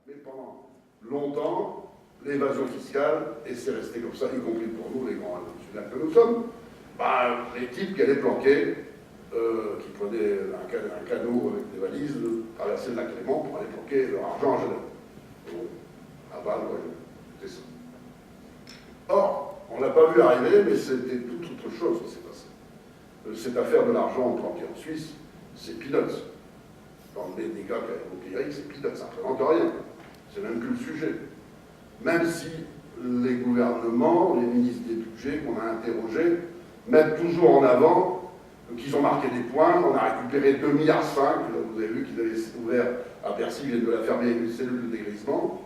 Mais pendant longtemps, l'évasion fiscale, et c'est resté comme ça, y compris pour nous, les grands nationaux que nous sommes, les types qui allaient planquer, qui prenaient un canot avec des valises, traversaient le lac Léman pour aller planquer leur argent à Genève. À Bâle, c'était ça. Or, on n'a pas vu arriver, mais c'était toute autre chose qui s'est passé. Cette affaire de l'argent planqué en Suisse, c'est peanuts. Dans les dégâts qu'a c'est peanuts, ça ne représente rien. C'est même plus le sujet. Même si les gouvernements, les ministres des budgets qu'on a interrogés, mettent toujours en avant qu'ils ont marqué des points, on a récupéré 2,5 milliards, vous avez vu qu'ils avaient ouvert à Bercy, ils viennent de la fermer une cellule de dégrisement,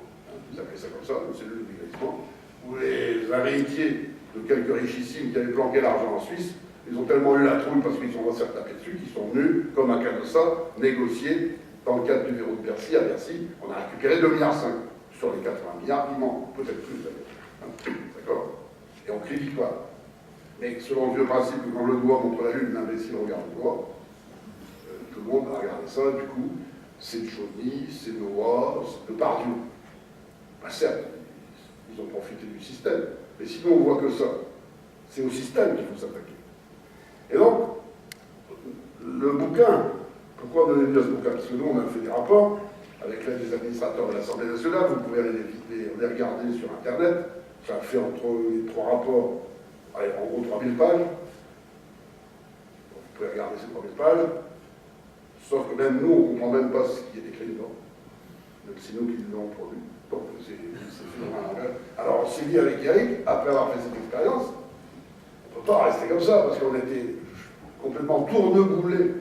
ils appelaient ça comme ça, une cellule de dégrisement, où les héritiers de quelques richissimes qui avaient planqué l'argent en Suisse, ils ont tellement eu la trouille parce qu'ils ont se faire taper dessus, qu'ils sont venus, comme à Canossa, négocier dans le cadre du verrou de Bercy, à Bercy, on a récupéré 2,5 milliards sur les 80 milliards, il manque, peut-être plus d'ailleurs. D'accord? Et on crie victoire. Mais selon le vieux principe que quand le doigt montre la lune, l'imbécile regarde le doigt, tout le monde a regardé ça, du coup, c'est de Chauny, c'est de Noah, c'est de Pardieu. Certes, ils ont profité du système, mais sinon on voit que ça. C'est au système qu'il faut s'attaquer. Et donc, le bouquin, pourquoi on a donné à ce bouquin? Parce que nous, on a fait des rapports avec l'aide des administrateurs de l'Assemblée nationale, vous pouvez les regarder sur Internet, ça fait entre les 3 rapports, allez, en gros 3000 pages. Vous pouvez regarder ces 3000 pages, sauf que même nous, on ne comprend même pas ce qui est écrit dedans, même c'est nous qui l'avons produit. Donc, c'est alors, on s'est dit avec Eric, après avoir fait cette expérience, on ne peut pas rester comme ça, parce qu'on était complètement tourneboulés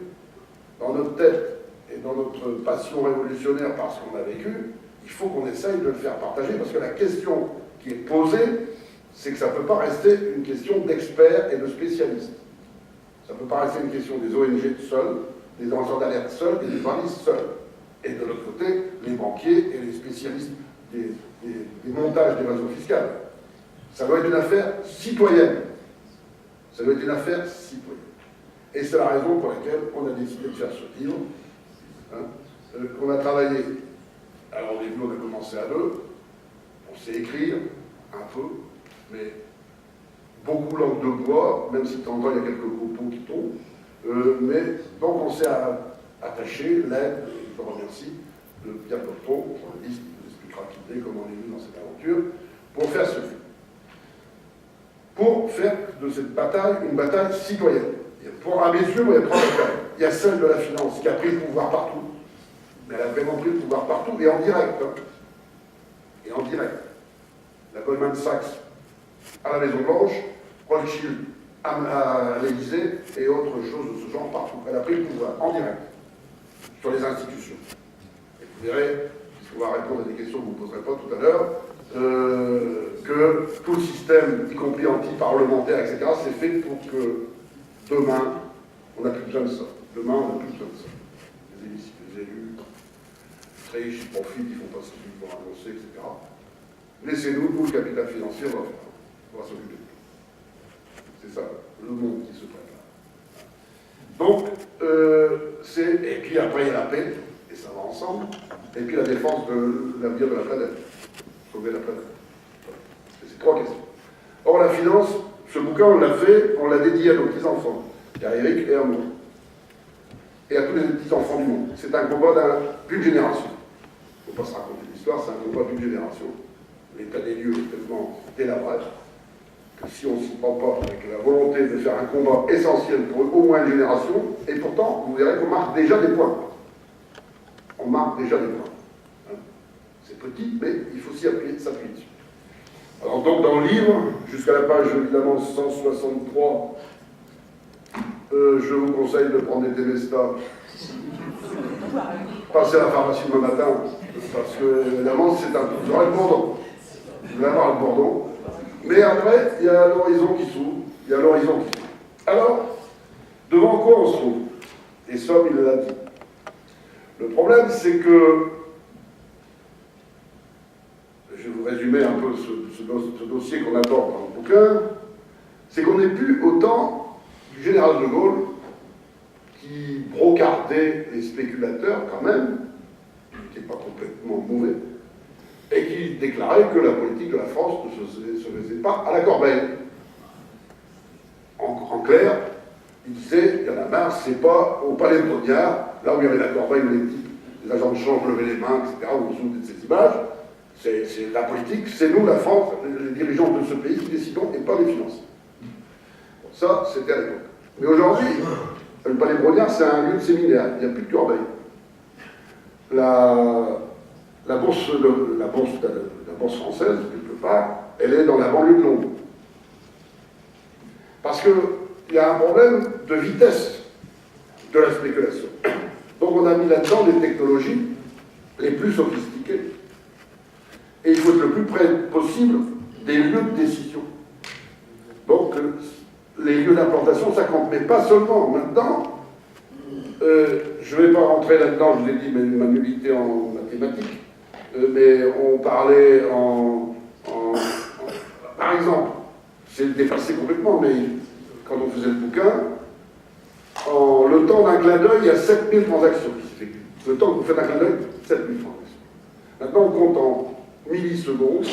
dans notre tête et dans notre passion révolutionnaire par ce qu'on a vécu. Il faut qu'on essaye de le faire partager, parce que la question qui est posée, c'est que ça ne peut pas rester une question d'experts et de spécialistes. Ça ne peut pas rester une question des ONG seuls, des lanceurs d'alerte seuls et des journalistes seuls. Et de l'autre côté, les banquiers et les spécialistes des montages d'évasion fiscale. Ça doit être une affaire citoyenne. Ça doit être une affaire citoyenne. Et c'est la raison pour laquelle on a décidé de faire ce livre. On a travaillé, alors au début on a commencé à 2, on sait écrire un peu, mais beaucoup langue de bois, même si de temps en temps il y a quelques copeaux qui tombent, mais donc on s'est attaché, l'aide, je remercie, de Pierre Bertrand, journaliste, qui nous expliquera qui il est, comment on est venu dans cette aventure, pour faire ce film. Pour faire de cette bataille une bataille citoyenne. À mes yeux, il y a 3 batailles. Il y a celle de la finance qui a pris le pouvoir partout. Mais elle a vraiment pris le pouvoir partout, et en direct. Et en direct. La Goldman Sachs à la Maison-Blanche, Rothschild à l'Élysée, et autre chose de ce genre partout. Elle a pris le pouvoir, en direct, sur les institutions. Et vous verrez, puisqu'on va répondre à des questions que vous ne poserez pas tout à l'heure, que tout le système, y compris anti-parlementaire, etc., c'est fait pour que demain, on n'a plus besoin de ça. Demain, on n'a plus besoin de ça. Les élus, très riches, ils profitent, ils font pas ce qu'ils vont annoncer, etc. Laissez-nous, nous, le capital financier, on va s'occuper de tout. C'est ça, le monde qui se prépare. Donc, et puis après, il y a la paix, et ça va ensemble, et puis la défense de l'avenir de la planète. Sauver la planète. C'est 3 questions. Or, la finance, ce bouquin, on l'a fait, on l'a dédié à nos petits-enfants. Il y a Eric et à moi. Et à tous les petits-enfants du monde. C'est un combat d'une génération. Il ne faut pas se raconter l'histoire, c'est un combat d'une génération. L'état des lieux est tellement délabré que si on ne s'y prend pas avec la volonté de faire un combat essentiel pour au moins une génération, et pourtant, vous verrez qu'on marque déjà des points. On marque déjà des points. C'est petit, mais il faut s'appuyer dessus. Alors donc dans le livre, jusqu'à la page évidemment 163, je vous conseille de prendre des Temesta, passer à la pharmacie demain matin, parce que évidemment c'est un peu... Vous aurez le bourdon. Vous allez avoir le bourdon. Mais après, il y a l'horizon qui s'ouvre. Il y a l'horizon qui s'ouvre. Alors, devant quoi on se trouve? Et Somme, il l'a dit. Le problème, c'est que, je vais vous résumer un peu ce dossier qu'on aborde dans le bouquin, c'est qu'on n'est plus au temps du général de Gaulle, qui brocardait les spéculateurs quand même, qui n'était pas complètement mauvais, et qui déclarait que la politique de la France ne se faisait pas à la corbeille. En clair, il disait, il y en a marre, c'est pas au palais de Brognard, là où il y avait la corbeille où les agents de change levaient les mains, etc., où on se souvient de ces images, c'est la politique, c'est nous, la France, les dirigeants de ce pays qui décidons et pas les finances. Bon, ça, c'était à l'époque. Mais aujourd'hui, le palais de Brognard, c'est un lieu de séminaire, il n'y a plus de corbeille. La bourse française, quelque part, elle est dans la banlieue de Londres. Parce qu'il y a un problème de vitesse de la spéculation. Donc on a mis là-dedans des technologies les plus sophistiquées. Et il faut être le plus près possible des lieux de décision. Donc les lieux d'implantation, ça compte. Mais pas seulement. Maintenant, je ne vais pas rentrer là-dedans, je vous ai dit ma nullité en mathématiques, mais on parlait par exemple, c'est dépassé complètement, mais quand on faisait le bouquin, le temps d'un clin d'œil, il y a 7000 transactions qui s'effectuent. Le temps que vous faites un clin d'œil, 7000 transactions. Maintenant, on compte en millisecondes,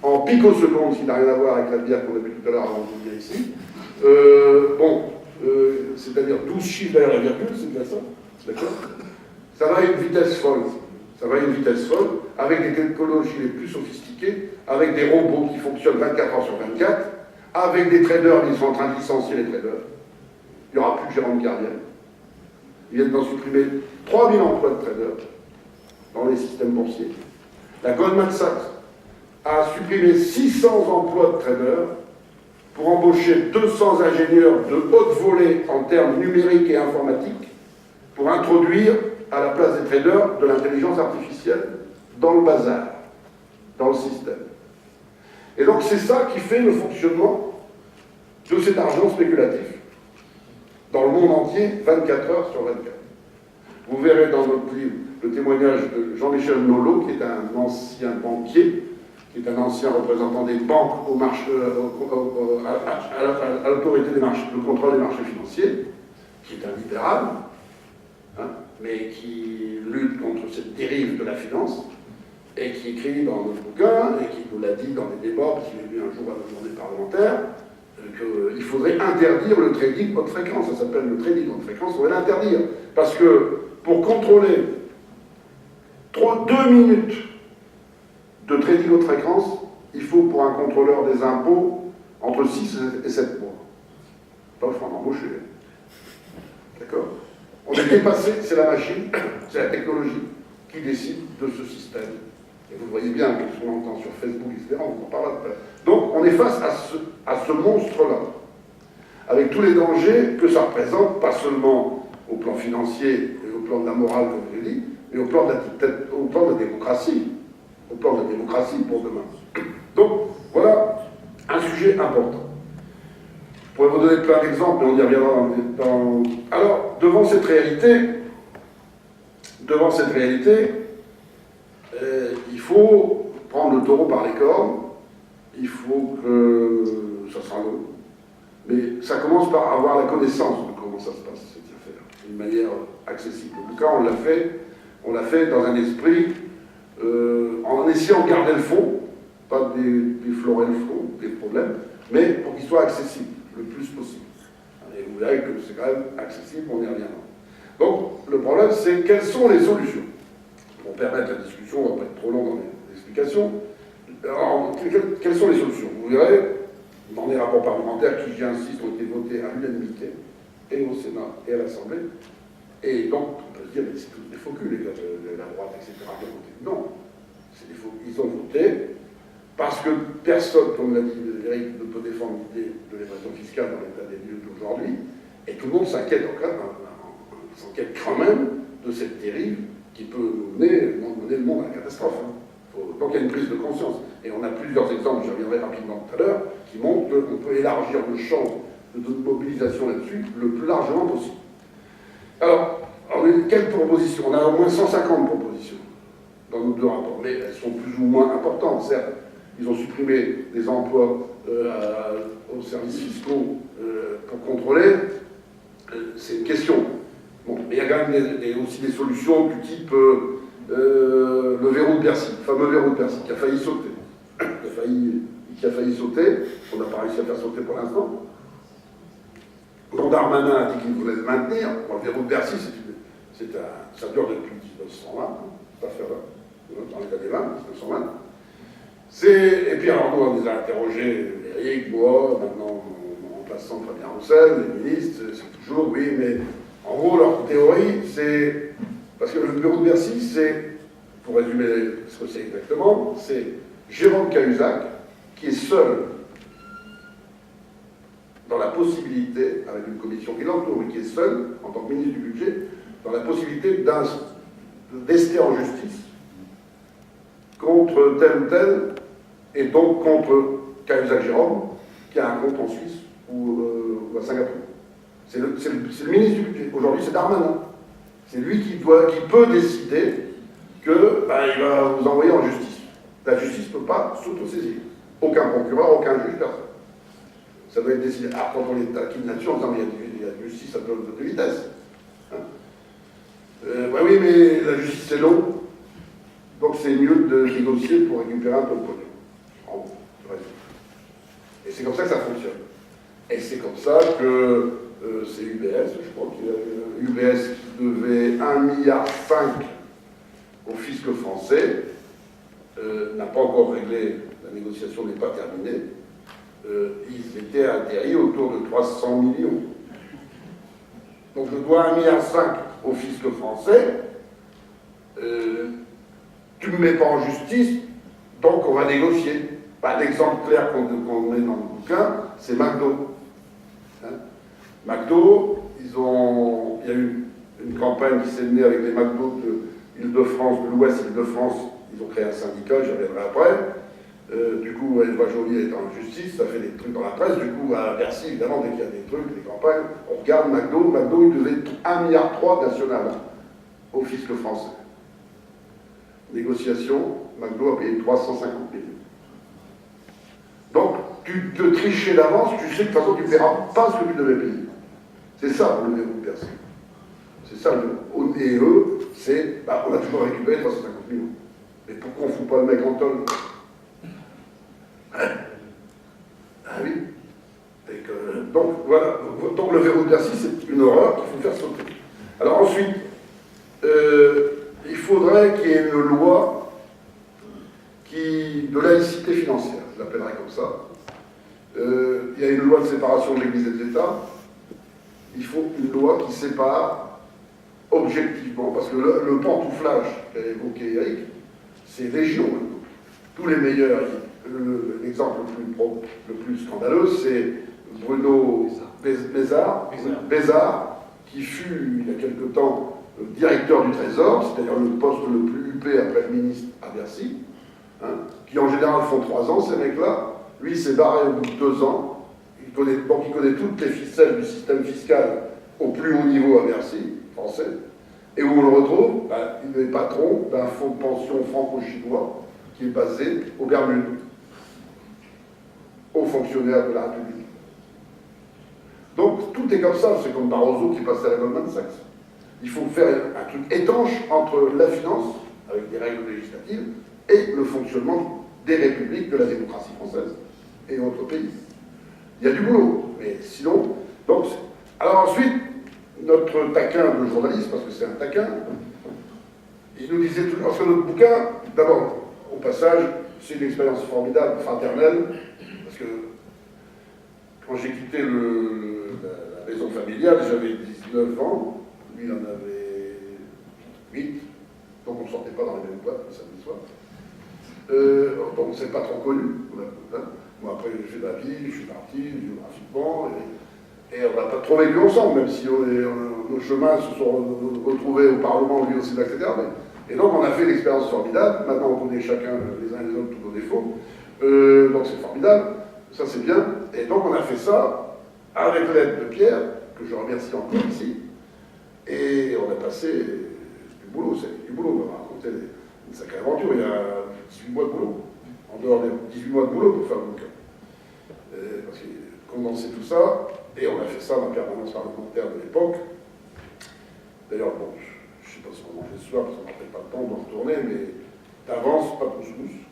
en picosecondes, qui n'a rien à voir avec la bière qu'on a vu tout à l'heure avant de venir ici. C'est-à-dire 12 chiffres derrière la virgule, c'est bien ça. D'accord. Ça va à une vitesse folle. Ça va à une vitesse folle, avec des technologies les plus sophistiquées, avec des robots qui fonctionnent 24 heures sur 24, avec des traders qui sont en train de licencier les traders. Il n'y aura plus de gérants de gardiens. Ils viennent d'en supprimer 3000 emplois de traders dans les systèmes boursiers. La Goldman Sachs a supprimé 600 emplois de traders pour embaucher 200 ingénieurs de haute volée en termes numériques et informatiques pour introduire à la place des traders de l'intelligence artificielle dans le bazar, dans le système. Et donc c'est ça qui fait le fonctionnement de cet argent spéculatif dans le monde entier, 24 heures sur 24. Vous verrez dans notre livre le témoignage de Jean-Michel Nolot, qui est un ancien banquier, qui est un ancien représentant des banques au marché, à l'autorité des marchés, le contrôle des marchés financiers, qui est un libéral, hein, mais qui lutte contre cette dérive de la finance, et qui écrit dans notre bouquin, et qui nous l'a dit dans des débats, parce qu'il est venu un jour à la journée parlementaire, qu'il faudrait interdire le trading haute fréquence. Ça s'appelle le trading haute fréquence, on va l'interdire. Parce que pour contrôler 2 minutes de trading haute fréquence, il faut pour un contrôleur des impôts entre 6 et 7 mois. Il faut en embaucher. D'accord? On est dépassé, c'est la machine, c'est la technologie qui décide de ce système. Et vous voyez bien que ce qu'on entend sur Facebook, etc., on en parle après. Donc on est face à ce monstre-là, avec tous les dangers que ça représente, pas seulement au plan financier et au plan de la morale, comme je l'ai dit, mais au plan de la démocratie. Au plan de la démocratie pour demain. Donc voilà un sujet important. Je pourrais vous donner plein d'exemples, mais on y reviendra dans... Alors, devant cette réalité, il faut prendre le taureau par les cornes, il faut que ça sera long, mais ça commence par avoir la connaissance de comment ça se passe, cette affaire, d'une manière accessible. En tout cas, on l'a fait dans un esprit, en essayant de garder le fond, pas déflorer le fond, des problèmes, mais pour qu'il soit accessible le plus possible. Et vous verrez que c'est quand même accessible, on y reviendra. Donc, le problème, c'est quelles sont les solutions. Pour permettre la discussion, on ne va pas être trop long dans les explications. Alors, quelles sont les solutions? Vous verrez, dans les rapports parlementaires qui, j'insiste, ont été votés à l'unanimité, et au Sénat et à l'Assemblée. Et donc, on peut se dire, mais c'est tous des faux culs, les gars de la droite, etc. Non, c'est des faux. Ils ont voté parce que personne, comme l'a dit Eric, ne peut défendre l'idée de l'évasion fiscale dans l'état des lieux d'aujourd'hui, et tout le monde s'inquiète quand même de cette dérive qui peut mener le monde à la catastrophe. Donc il y a une prise de conscience. Et on a plusieurs exemples, j'y reviendrai rapidement tout à l'heure, qui montrent qu'on peut élargir le champ de notre mobilisation là-dessus le plus largement possible. Alors, quelles propositions? On a au moins 150 propositions dans nos deux rapports, mais elles sont plus ou moins importantes, certes. Ils ont supprimé des emplois aux services fiscaux pour contrôler. C'est une question. Bon, mais il y a quand même aussi des solutions du type le verrou de Bercy, le fameux verrou de Bercy, qui a failli sauter. Qui a failli sauter, on n'a pas réussi à faire sauter pour l'instant. Darmanin a dit qu'il voulait le maintenir. Bon, le verrou de Bercy, ça dure depuis 1920, cette affaire-là, dans les années 20, 1920. Et puis alors nous, on les a interrogés, Eric, moi, maintenant mon remplaçant Fabien Roussel, les ministres, c'est toujours, oui, mais en gros, leur théorie, c'est... Parce que le bureau de Bercy, c'est, pour résumer ce que c'est exactement, c'est Jérôme Cahuzac, qui est seul dans la possibilité, avec une commission qui l'entoure, mais qui est seul, en tant que ministre du Budget, dans la possibilité d'ester en justice contre tel ou tel, et donc contre Cahuzac Jérôme, qui a un compte en Suisse ou à Singapour. C'est le ministre du Budget. Aujourd'hui, c'est Darmanin. C'est lui qui peut décider qu'il va vous envoyer en justice. La justice ne peut pas s'autosaisir. Aucun procureur, aucun juge, personne. Ça doit être décidé. Ah, quand on est taquine là-dessus, en disant, mais il y a de justice à de vitesse. Hein, oui, mais la justice, c'est long. Donc c'est mieux de négocier pour récupérer un peu de pognon. En gros, et c'est comme ça que ça fonctionne. Et c'est comme ça que c'est UBS, je crois qu'il UBS qui devait 1,5 milliard au fisc français, n'a pas encore réglé, la négociation n'est pas terminée. Ils étaient atterris autour de 300 millions. Donc je dois 1,5 milliard au fisc français. Tu ne me mets pas en justice, donc on va négocier. L'exemple clair qu'on met dans le bouquin, c'est McDo. Hein, McDo, il y a eu une campagne qui s'est menée avec les McDo de l'Île-de-France, de l'Ouest Île-de-France. Ils ont créé un syndicat, j'y reviendrai après. Du coup, Eva Joly est en justice, ça fait des trucs dans la presse. Du coup, à Bercy, évidemment, dès qu'il y a des trucs, des campagnes, on regarde McDo. McDo, il devait 1,3 milliard national au fisc français. Négociation, McDo a payé 350 millions. Donc, tu peux tricher d'avance, tu sais que de toute façon, tu ne paieras pas ce que tu devais payer. C'est ça, le verrou de Bercy. C'est ça, et eux, c'est, on a toujours récupéré 350 millions. Mais pourquoi on ne fout pas le mec en tonne? Ah oui. Donc, voilà. Donc, le verrou de Bercy, c'est une horreur qu'il faut faire sauter. Alors ensuite, il faudrait qu'il y ait une loi de laïcité financière, je l'appellerais comme ça. Il y a une loi de séparation de l'Église et de l'État. Il faut une loi qui sépare objectivement, parce que le pantouflage qu'a évoqué Eric, c'est légion. Tous les meilleurs, l'exemple le plus scandaleux, c'est Bruno Bézard, qui fut, il y a quelque temps, directeur du Trésor, c'est-à-dire le poste le plus huppé après le ministre à Bercy, hein, qui en général font 3 ans, ces mecs-là. Lui, il s'est barré au bout de 2 ans. Donc il connaît toutes les ficelles du système fiscal au plus haut niveau à Bercy, français. Et où on le retrouve, il est patron d'un fonds de pension franco-chinois qui est basé aux Bermudes, aux fonctionnaires de la République. Donc tout est comme ça, c'est comme Barroso qui passait à la Goldman Sachs. Il faut faire un truc étanche entre la finance, avec des règles législatives, et le fonctionnement des républiques de la démocratie française et autres pays. Il y a du boulot, mais sinon... Donc, alors ensuite, notre taquin de journaliste, parce que c'est un taquin, il nous disait toujours, parce que notre bouquin, d'abord, au passage, c'est une expérience formidable, fraternelle, parce que quand j'ai quitté la maison familiale, j'avais 19 ans, lui il en avait 8, donc on ne sortait pas dans les mêmes boîtes le samedi soir. Donc on ne s'est pas trop connus. Moi après j'ai fait ma vie, je suis parti géographiquement, et on n'a pas trop vécu ensemble, même si nos chemins se sont retrouvés au Parlement, lui aussi, etc. Et donc on a fait l'expérience formidable, maintenant on connaît chacun les uns les autres tous nos défauts, donc c'est formidable, ça c'est bien, et donc on a fait ça avec l'aide de Pierre, que je remercie encore ici, et on a passé du boulot, on m'a raconté une sacrée aventure, il y a 18 mois de boulot, en dehors des 18 mois de boulot pour faire le bouquin. Parce qu'il condensait tout ça, et on a fait ça dans la permanence parlementaire de l'époque. D'ailleurs, bon, je je ne sais pas si on va manger ce soir, parce qu'on n'a peut-être pas le temps de retourner, mais d'avance, pas de couscous.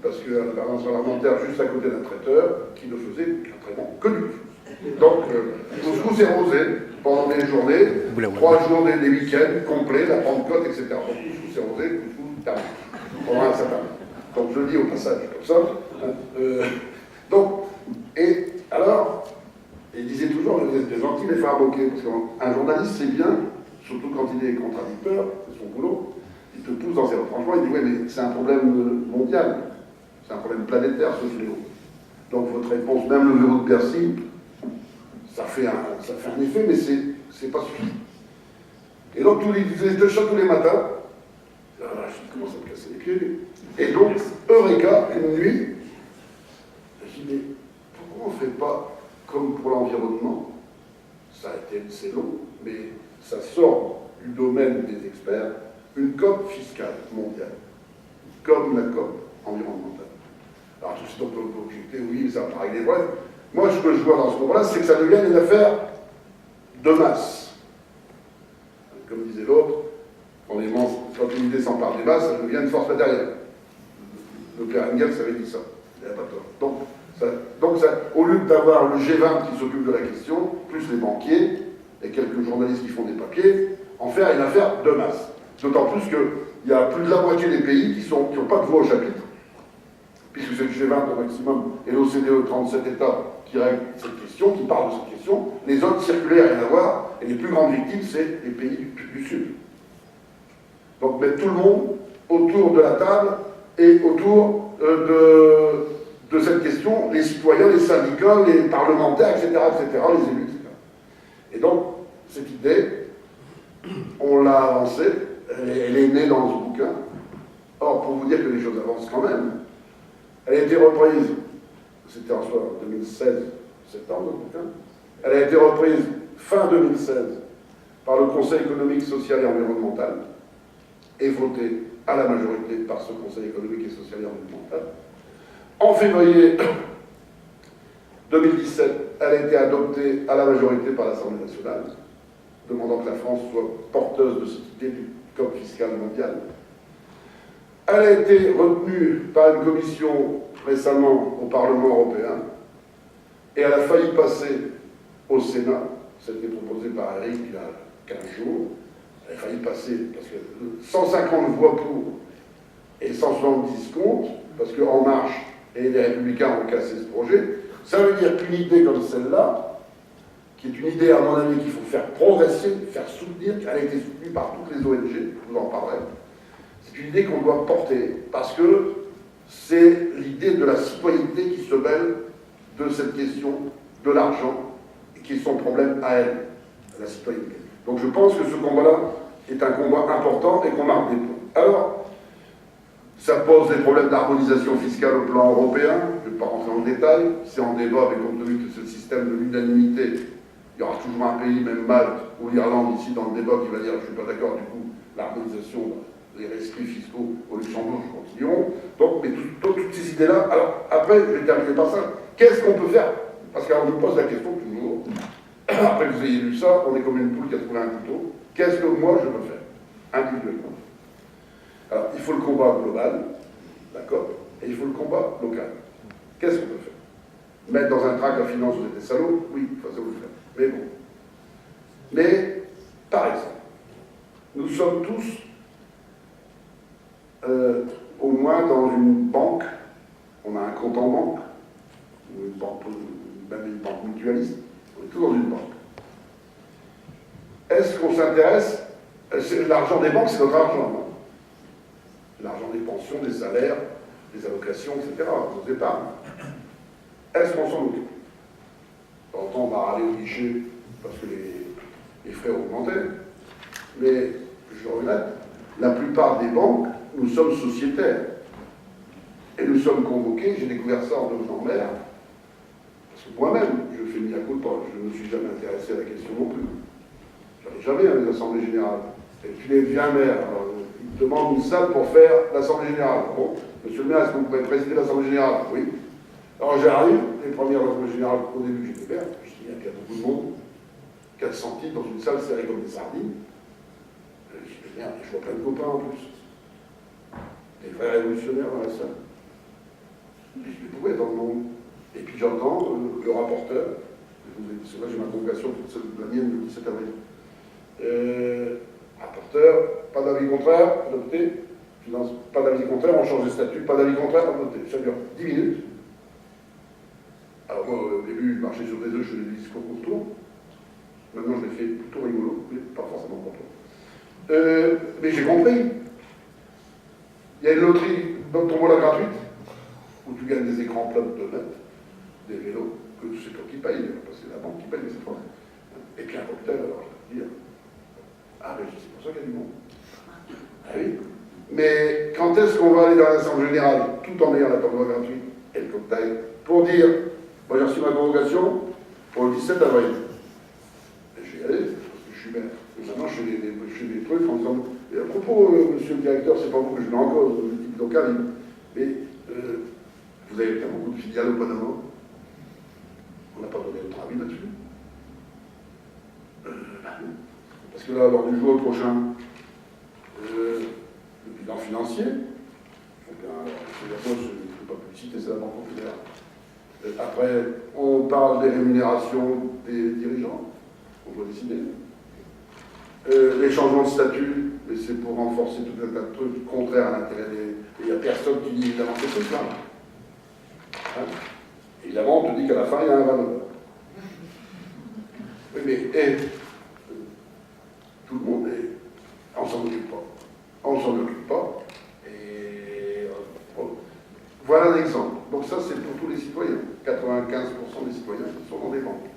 Parce que l'avance parlementaire, juste à côté d'un traiteur, qui ne faisait que du couscous. Donc, couscous et rosé pendant des journées, 3 jours des week-ends complets, la Pentecôte, etc. Donc, couscous et rosé, couscous, tard. Pendant un certain temps. Donc, je le dis au passage, comme ça. Donc, et alors, il disait toujours, vous êtes des gentils, les frères Bocquet, parce qu'un journaliste, c'est bien, surtout quand il est contradicteur, c'est son boulot, il te pousse dans ses retranchements, il dit, oui, mais c'est un problème mondial, c'est un problème planétaire, ce fléau. Donc, votre réponse, même le verrou de Bercy, ça fait un effet, mais c'est pas suffisant. Et donc, il faisait deux shots tous les matins. Je commence à me casser les pieds. Et donc, Eureka, une nuit, je dis, mais pourquoi on ne fait pas comme pour l'environnement? C'est long, mais ça sort du domaine des experts, une COP fiscale mondiale, comme la COP environnementale. Alors tout de suite on peut objecter, oui, ça paraît des vrais. Moi, ce que je vois dans ce moment-là, c'est que ça devient une affaire de masse. Comme disait l'autre, quand une idée s'empare des masses, ça devient une force matérielle. Le père Engels avait dit ça, il n'y a pas tort. Donc, au lieu d'avoir le G20 qui s'occupe de la question, plus les banquiers et quelques journalistes qui font des papiers, en faire une affaire de masse. D'autant plus qu'il y a plus de la moitié des pays qui n'ont pas de voix au chapitre, puisque c'est le G20 au maximum et l'OCDE, 37 États qui règlent cette question, qui parlent de cette question. Les autres circulaires, rien à voir, et les plus grandes victimes, c'est les pays du Sud. Donc mettre tout le monde autour de la table et autour de cette question, les citoyens, les syndicats, les parlementaires, etc., les élus, etc. Et donc, cette idée, on l'a avancée, elle est née dans ce bouquin. Or, pour vous dire que les choses avancent quand même, elle a été reprise, c'était en 2016, septembre, le bouquin, elle a été reprise fin 2016 par le Conseil économique, social et environnemental, et votée à la majorité par ce Conseil économique et social et environnemental. En février 2017, elle a été adoptée à la majorité par l'Assemblée nationale, demandant que la France soit porteuse de cette idée du COP fiscal mondial. Elle a été retenue par une commission récemment au Parlement européen, et elle a failli passer au Sénat. C'était proposé par Eric il y a 15 jours. Elle a failli passer, parce que 150 voix pour et 170 contre, parce qu'En Marche et les Républicains ont cassé ce projet. Ça veut dire qu'une idée comme celle-là, qui est une idée, à mon avis, qu'il faut faire progresser, faire soutenir, elle a été soutenue par toutes les ONG, je vous en parlerai. C'est une idée qu'on doit porter, parce que c'est l'idée de la citoyenneté qui se mêle de cette question de l'argent, et qui est son problème à elle, la citoyenneté. Donc je pense que ce combat-là est un combat important et qu'on marque des points. Alors, ça pose des problèmes d'harmonisation fiscale au plan européen, je ne vais pas rentrer dans le détail, c'est en débat, mais compte tenu de ce système de l'unanimité, il y aura toujours un pays, même Malte ou l'Irlande, ici dans le débat, qui va dire je ne suis pas d'accord, du coup, l'harmonisation des rescrits fiscaux au Luxembourg continueront. Donc, mais toutes ces idées-là, alors après, je vais terminer par ça, qu'est-ce qu'on peut faire? Parce qu'on nous pose la question toujours, après que vous ayez lu ça, on est comme une poule qui a trouvé un couteau, qu'est-ce que moi je peux faire, individuellement? Alors, il faut le combat global, d'accord, et il faut le combat local. Qu'est-ce qu'on peut faire? Mettre dans un trac la finance, vous êtes des salauds? Oui, ça vous le faire. Mais bon. Mais, par exemple, nous sommes tous au moins dans une banque, on a un compte en banque, ou une banque, même une banque mutualiste, on est tous dans une banque. Est-ce qu'on s'intéresse? L'argent des banques, c'est notre argent, non? L'argent des pensions, des salaires, des allocations, etc., nos épargnes. Est-ce qu'on s'en occupe? De temps en temps, on va aller au guichet parce que les frais ont augmenté, mais je regrette, la plupart des banques, nous sommes sociétaires. Et nous sommes convoqués, j'ai découvert ça en devenant maire, parce que moi-même, je fais mea culpa, je ne me suis jamais intéressé à la question non plus. Je n'allais jamais à les assemblées générales. Et puis les viens maire, alors, il me demande une salle pour faire l'assemblée générale. Bon, monsieur le maire, est-ce que vous pouvez présider l'assemblée générale? Oui. Alors j'arrive, les premières assemblées générales, au début j'étais maire, je dis, il y a beaucoup de monde, 400 types dans une salle serrée comme des sardines. Je vois plein de copains en plus. Des vrais révolutionnaires dans la salle. Et je dis, pourquoi être dans le monde? Et puis j'entends le rapporteur, c'est vrai, j'ai ma convocation, la mienne le 17 avril. Rapporteur, pas d'avis contraire, adopté. Finance, pas d'avis contraire, on change de statut, pas d'avis contraire, adopté. Ça dure 10 minutes. Alors moi, au début, je marchais sur des œufs, je faisais des discours autour. Maintenant, je les fais plutôt rigolo, mais pas forcément content. Mais j'ai compris. Il y a une loterie, une tombola gratuite, où tu gagnes des écrans plats de 2 mètres, des vélos, que c'est toi qui paye, parce que c'est la banque qui paye cette fois. Et puis un cocktail, alors je vais te dire. Ah, mais c'est pour ça qu'il y a du monde. Ah oui. Mais quand est-ce qu'on va aller dans l'Assemblée générale, tout en ayant la tombola gratuite et le cocktail, pour dire, moi j'ai reçu ma convocation pour le 17 avril. Et je vais y aller, parce que je suis maire. Et maintenant, je fais des trucs en disant, et à propos, monsieur le directeur, c'est pas vous que je mets en cause, le type local, mais vous avez fait beaucoup de filiales au Panama. On n'a pas donné notre avis là-dessus. Parce que là, lors du jour prochain, le bilan financier, je ne fais pas publicité, c'est la Banque populaire. Après, on parle des rémunérations des dirigeants, on doit décider. Les changements de statut, mais c'est pour renforcer tout un tas de trucs contraires à l'intérêt des... Il n'y a personne qui dit évidemment ces trucs-là. Hein? Évidemment, on te dit qu'à la fin, il y a un valeur. Oui, mais tout le monde est... On s'en occupe pas. On s'en occupe pas. Et voilà l'exemple. Donc ça, c'est pour tous les citoyens. 95% des citoyens qui sont dans des banques.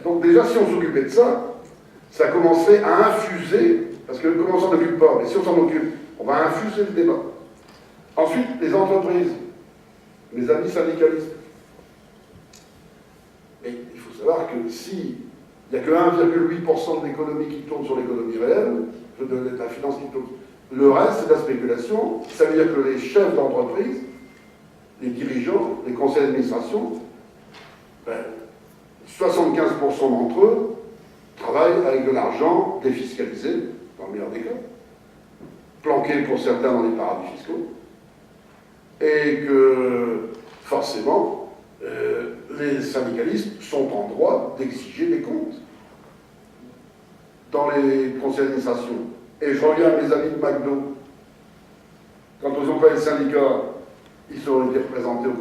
Donc déjà, si on s'occupait de ça, ça commencerait à infuser, parce que comment on s'en occupe pas, mais si on s'en occupe, on va infuser le débat. Ensuite, les entreprises, mes amis syndicalistes. Et il faut savoir que si il n'y a que 1,8% de l'économie qui tourne sur l'économie réelle, de la finance qui tourne, le reste, c'est de la spéculation. Ça veut dire que les chefs d'entreprise, les dirigeants, les conseils d'administration, 75% d'entre eux travaillent avec de l'argent défiscalisé, dans le meilleur des cas, planqué pour certains dans les paradis fiscaux, et que forcément, les syndicalistes sont en droit d'exiger des comptes dans les conseils d'administration. Et je reviens à mes amis de McDo. Quand ils ont fait les syndicats, ils ont été représentés au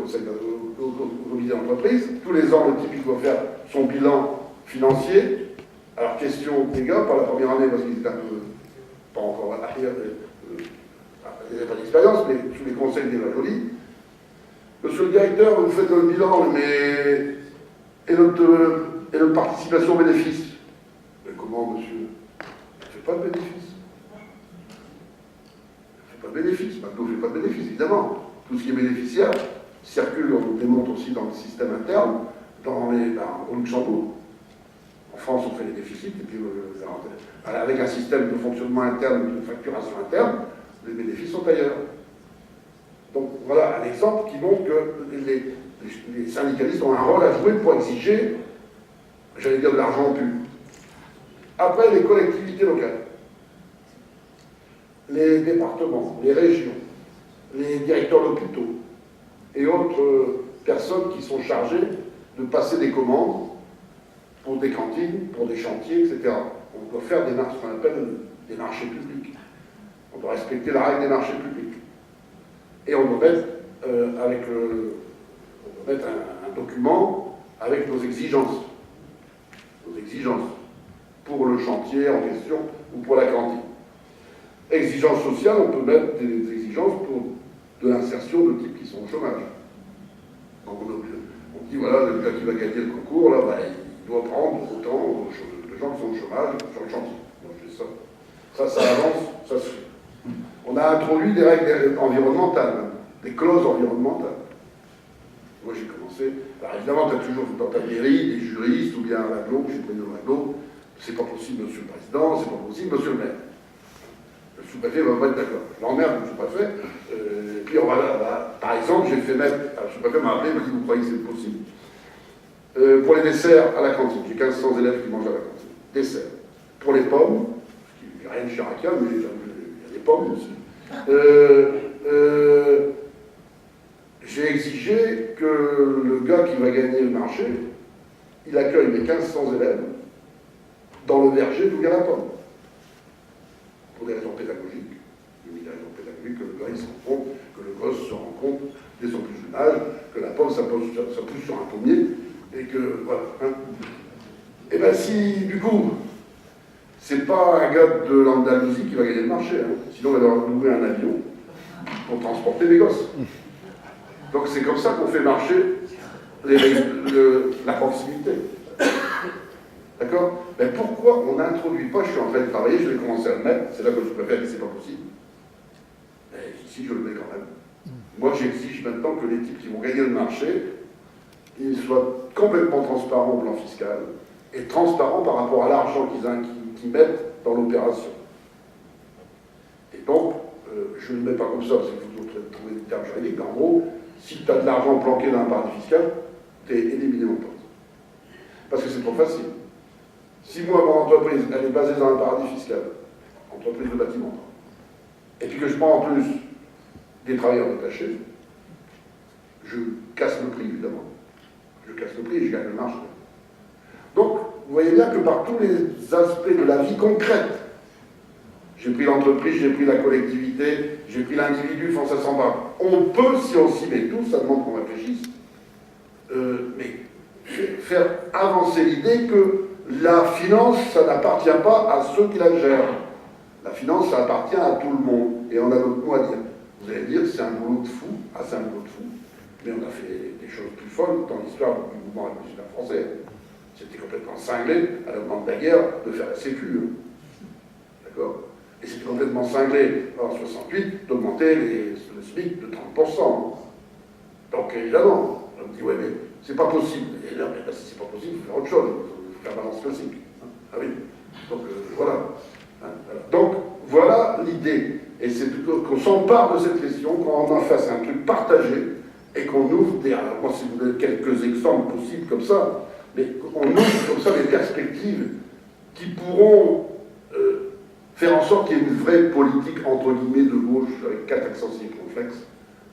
comité d'entreprise. Tous les ans, le type, il doit faire son bilan financier. Alors, question des gars, pas la première année, parce qu'ils étaient un peu, pas encore arrière, ils n'avaient pas d'expérience, mais sous les conseils des Jolie. Monsieur le directeur, vous faites le bilan, mais et notre participation au bénéfice. Mais comment, monsieur? Elle ne fait pas de bénéfice. Elle ne fait pas de bénéfice. McDo ne fait pas de bénéfice, évidemment. Tout ce qui est bénéficiaire circule, on le démontre aussi dans le système interne, au Luxembourg. En France, on fait les déficits, et puis avec un système de fonctionnement interne, de facturation interne, les bénéfices sont ailleurs. Donc voilà un exemple qui montre que les syndicalistes ont un rôle à jouer pour exiger, j'allais dire, de l'argent pu. Après, les collectivités locales, les départements, les régions, les directeurs d'hôpitaux et autres personnes qui sont chargées de passer des commandes pour des cantines, pour des chantiers, etc. On doit faire ce qu'on appelle des marchés publics. On doit respecter la règle des marchés publics. Et on doit mettre, un document avec nos exigences. Nos exigences pour le chantier en question ou pour la cantine. Exigences sociales, on peut mettre des exigences pour de l'insertion de types qui sont au chômage. Donc on dit, voilà, le gars qui va gagner le concours, là, il doit prendre autant de gens qui sont au chômage sur le chantier. Donc je fais ça. Ça avance, ça se fait. On a introduit des règles environnementales, des clauses environnementales. Moi j'ai commencé. Alors évidemment, tu as toujours dans ta mairie des juristes ou bien à l'aglo, je suis président de l'aglo, c'est pas possible, monsieur le président, c'est pas possible, monsieur le maire. Le sous-préfet va pas être d'accord. Je l'emmerde, le sous-préfet. Puis on va, par exemple, j'ai fait mettre. Alors, le sous-préfet m'a appelé, il m'a dit, vous croyez que c'est possible? Pour les desserts à la cantine, j'ai 1500 élèves qui mangent à la cantine. Dessert. Pour les pommes, n'y a rien de chiracien, mais il y a des pommes aussi. J'ai exigé que le gars qui va gagner le marché, il accueille les 1500 élèves dans le verger d'où il y a la pomme. Pour des raisons pédagogiques. Il y a des raisons pédagogiques que le gars il se rend compte, que le gosse se rend compte dès son plus jeune âge, que la pomme ça pousse sur un pommier, et que voilà. Hein. Et bien si du coup, c'est pas un gars de l'Andalousie qui va gagner le marché, hein. Sinon on va devoir louer un avion pour transporter les gosses. Donc c'est comme ça qu'on fait marcher la proximité. D'accord? Mais pourquoi on n'introduit pas, je suis en train de travailler, je vais commencer à le mettre, c'est là que je préfère que c'est pas possible. Mais ici je le mets quand même. Moi j'exige maintenant que les types qui vont gagner le marché, ils soient complètement transparents au plan fiscal et transparents par rapport à l'argent qu'ils mettent dans l'opération. Et donc, je ne le mets pas comme ça, parce qu'il faut trouver des termes juridiques, mais en gros, si tu as de l'argent planqué dans un paradis fiscal, tu es éliminé mon pote. Parce que c'est trop facile. Si moi, mon entreprise, elle est basée dans un paradis fiscal, entreprise de bâtiment, et puis que je prends en plus des travailleurs détachés, je casse le prix, évidemment. Je casse le prix et je gagne le marché. Donc, vous voyez bien que par tous les aspects de la vie concrète, j'ai pris l'entreprise, j'ai pris la collectivité, j'ai pris l'individu, ça s'en va. On peut, si on s'y met tous, ça demande qu'on réfléchisse, mais faire avancer l'idée que la finance, ça n'appartient pas à ceux qui la gèrent. La finance, ça appartient à tout le monde. Et on a notre mot à dire. Vous allez dire, c'est un boulot de fou. Ah, c'est un boulot de fou. Mais on a fait des choses plus folles dans l'histoire du mouvement révolutionnaire français. C'était complètement cinglé, à la demande de la guerre, de faire la sécu. D'accord? Et c'était complètement cinglé, en 68, d'augmenter le SMIC de 30%. Donc, évidemment, on me dit, ouais, mais c'est pas possible. Et là, mais si c'est pas possible, il faut faire autre chose. Il faut faire balance classique. Ah oui. Donc, voilà. Voilà. Donc, voilà l'idée. Et c'est qu'on s'empare de cette question, qu'on en fasse un truc partagé, et qu'on ouvre des... Alors, moi, si vous avez quelques exemples possibles comme ça, mais on ouvre comme ça des perspectives qui pourront faire en sorte qu'il y ait une vraie politique, entre guillemets, de gauche, avec 4 accents circonflexes,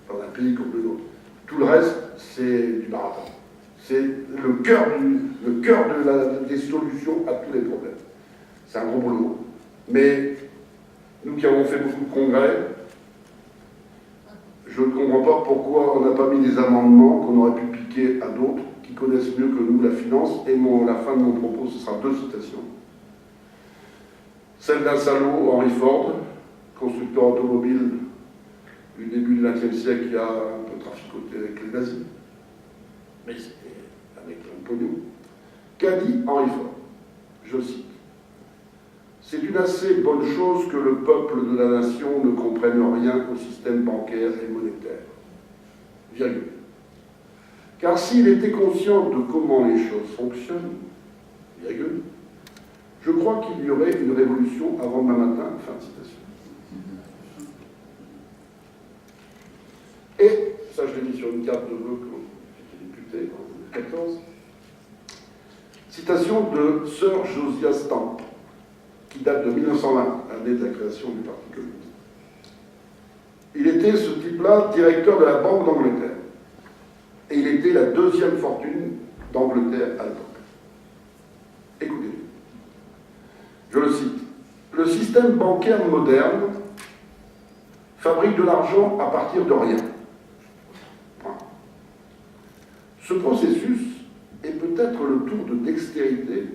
dans un pays comme le nôtre. Tout le reste, c'est du marathon. C'est le cœur des solutions à tous les problèmes. C'est un gros boulot. Mais nous qui avons fait beaucoup de congrès, je ne comprends pas pourquoi on n'a pas mis des amendements qu'on aurait pu piquer à d'autres qui connaissent mieux que nous la finance. Et la fin de mon propos, ce sera 2 citations. Celle d'un salaud, Henry Ford, constructeur automobile du début du XXe siècle, qui a un peu traficoté avec les nazis, mais c'était avec un pognon. Qu'a dit Henry Ford? Je cite. C'est une assez bonne chose que le peuple de la nation ne comprenne rien au système bancaire et monétaire. Virgule. Car s'il était conscient de comment les choses fonctionnent, virgule, je crois qu'il y aurait une révolution avant demain matin. Fin de citation. Et, ça je l'ai mis sur une carte de vœux quand j'étais député en 2014, citation de Sir Josiah Stamp, qui date de 1920, l'année de la création du Parti communiste. Il était, ce type-là, directeur de la Banque d'Angleterre. Et il était la 2e fortune d'Angleterre à l'époque. Écoutez. Je le cite. Le système bancaire moderne fabrique de l'argent à partir de rien. Ce processus est peut-être le tour de dextérité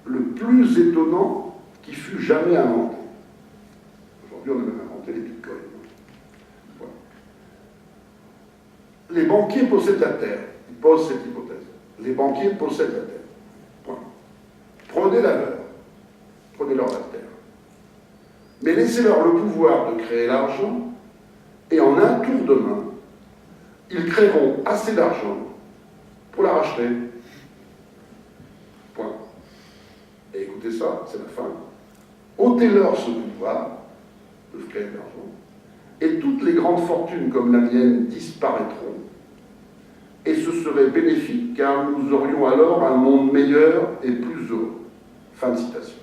le plus étonnant qui fut jamais inventé. Aujourd'hui, on a même inventé les bitcoins. Voilà. Les banquiers possèdent la terre. Ils posent cette hypothèse. Les banquiers possèdent la terre. Point. Prenez la leur. Prenez-leur la terre. Mais laissez-leur le pouvoir de créer l'argent, et en un tour de main, ils créeront assez d'argent pour la racheter. Point. Et écoutez ça, c'est la fin. ôtez-leur ce pouvoir de créer de l'argent, et toutes les grandes fortunes comme la mienne disparaîtront, et ce serait bénéfique, car nous aurions alors un monde meilleur et plus heureux. Fin de citation.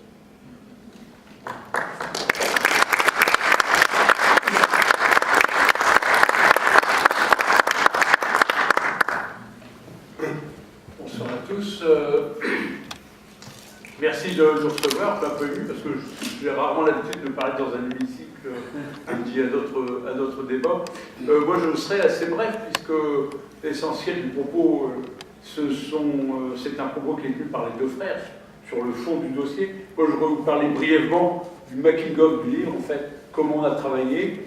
humeur, un peu ému, parce que j'ai rarement l'habitude de parler dans un hémicycle dédié à d'autres débats. Moi, je serai assez bref, puisque l'essentiel du propos, c'est un propos qui est tenu par les deux frères sur le fond du dossier. Moi, je vais vous parler brièvement du making-of du livre, en fait, comment on a travaillé,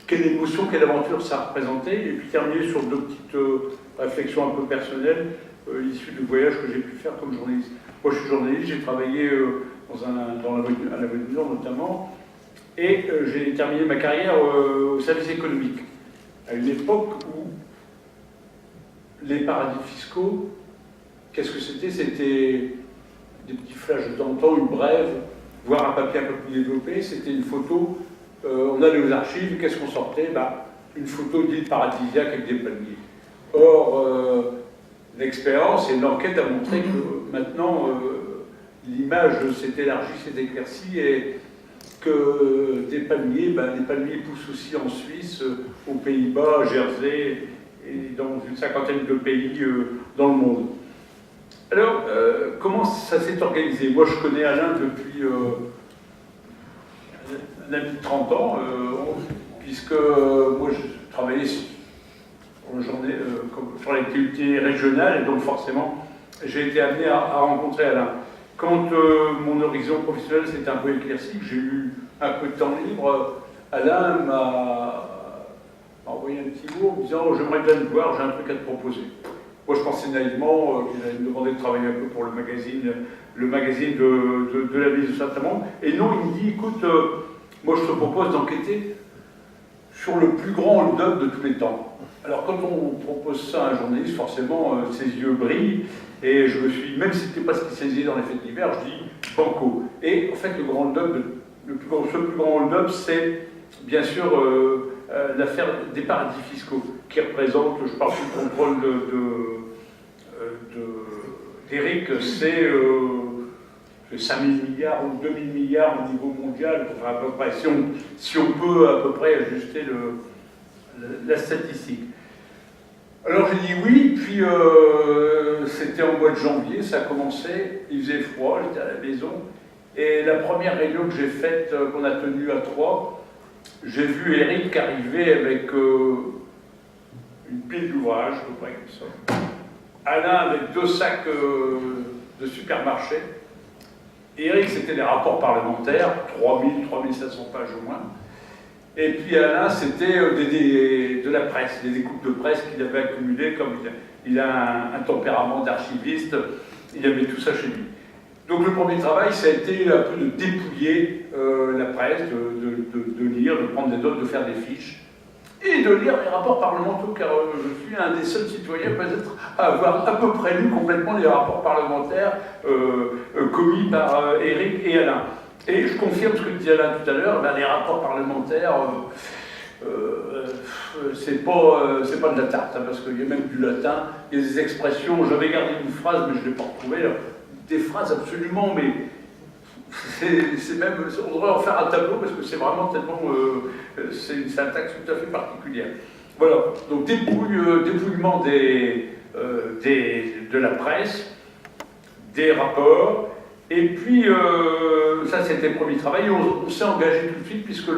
quelle émotion, quelle aventure ça a représenté, et puis terminer sur deux petites réflexions un peu personnelles issues du voyage que j'ai pu faire comme journaliste. Moi, je suis journaliste, j'ai travaillé à la Voix du Nord notamment, et j'ai terminé ma carrière au service économique, à une époque où les paradis fiscaux, qu'est-ce que c'était? C'était des petits flashs de temps en temps, une brève, voire un papier un peu plus développé, c'était une photo, on allait aux archives, qu'est-ce qu'on sortait? Une photo d'île paradisiaque avec des palmiers. Or, l'expérience et l'enquête a montré que maintenant, l'image s'est élargie, s'est éclaircie, et que des palmiers, les palmiers poussent aussi en Suisse, aux Pays-Bas, à Jersey, et dans une cinquantaine de pays dans le monde. Alors, comment ça s'est organisé? Moi, je connais Alain depuis un ami de 30 ans, puisque moi, je travaillais sur l'activité régionale, et donc forcément, j'ai été amené à rencontrer Alain. Quand mon horizon professionnel s'est un peu éclairci, que j'ai eu un peu de temps libre, Alain m'a envoyé un petit mot en me disant « J'aimerais bien te voir, j'ai un truc à te proposer ». Moi, je pensais naïvement qu'il allait me demander de travailler un peu pour le magazine de la ville de Saint-Amand. Et non, il me dit, écoute, moi, je te propose d'enquêter sur le plus grand hold-up de tous les temps. Alors, quand on propose ça à un journaliste, forcément, ses yeux brillent. Et je me suis, même si ce n'était pas spécialisé dans les fêtes d'hiver, je dis banco. Et en fait, ce plus grand hold-up, c'est bien sûr l'affaire des paradis fiscaux, qui représente, je parle sous le contrôle d'Éric, c'est 5 000 milliards ou 2 000 milliards au niveau mondial, enfin, à peu près, si on peut à peu près ajuster la statistique. Alors j'ai dit oui, puis c'était en mois de janvier, ça a commencé, il faisait froid, j'étais à la maison, et la première réunion que j'ai faite, qu'on a tenue à 3, j'ai vu Éric arriver avec une pile d'ouvrages, à peu près comme ça. Alain avec 2 sacs de supermarché. Éric, c'était des rapports parlementaires, 3500 pages au moins. Et puis Alain, c'était de la presse, des découpes de presse qu'il avait accumulées, comme il a un tempérament d'archiviste, il avait tout ça chez lui. Donc le premier travail, ça a été un peu de dépouiller la presse, de lire, de prendre des notes, de faire des fiches, et de lire les rapports parlementaires, car je suis un des seuls citoyens peut-être à avoir à peu près lu complètement les rapports parlementaires commis par Éric et Alain. Et je confirme ce que disait Alain tout à l'heure, les rapports parlementaires, c'est pas de la tarte, hein, parce qu'il y a même du latin, il y a des expressions, j'avais gardé une phrase, mais je ne l'ai pas retrouvée, des phrases absolument, mais c'est même, on devrait en faire un tableau, parce que c'est vraiment tellement, c'est une syntaxe tout à fait particulière. Voilà, donc dépouillement de la presse, des rapports. Et puis, ça c'était le premier travail, on s'est engagé tout de suite, puisque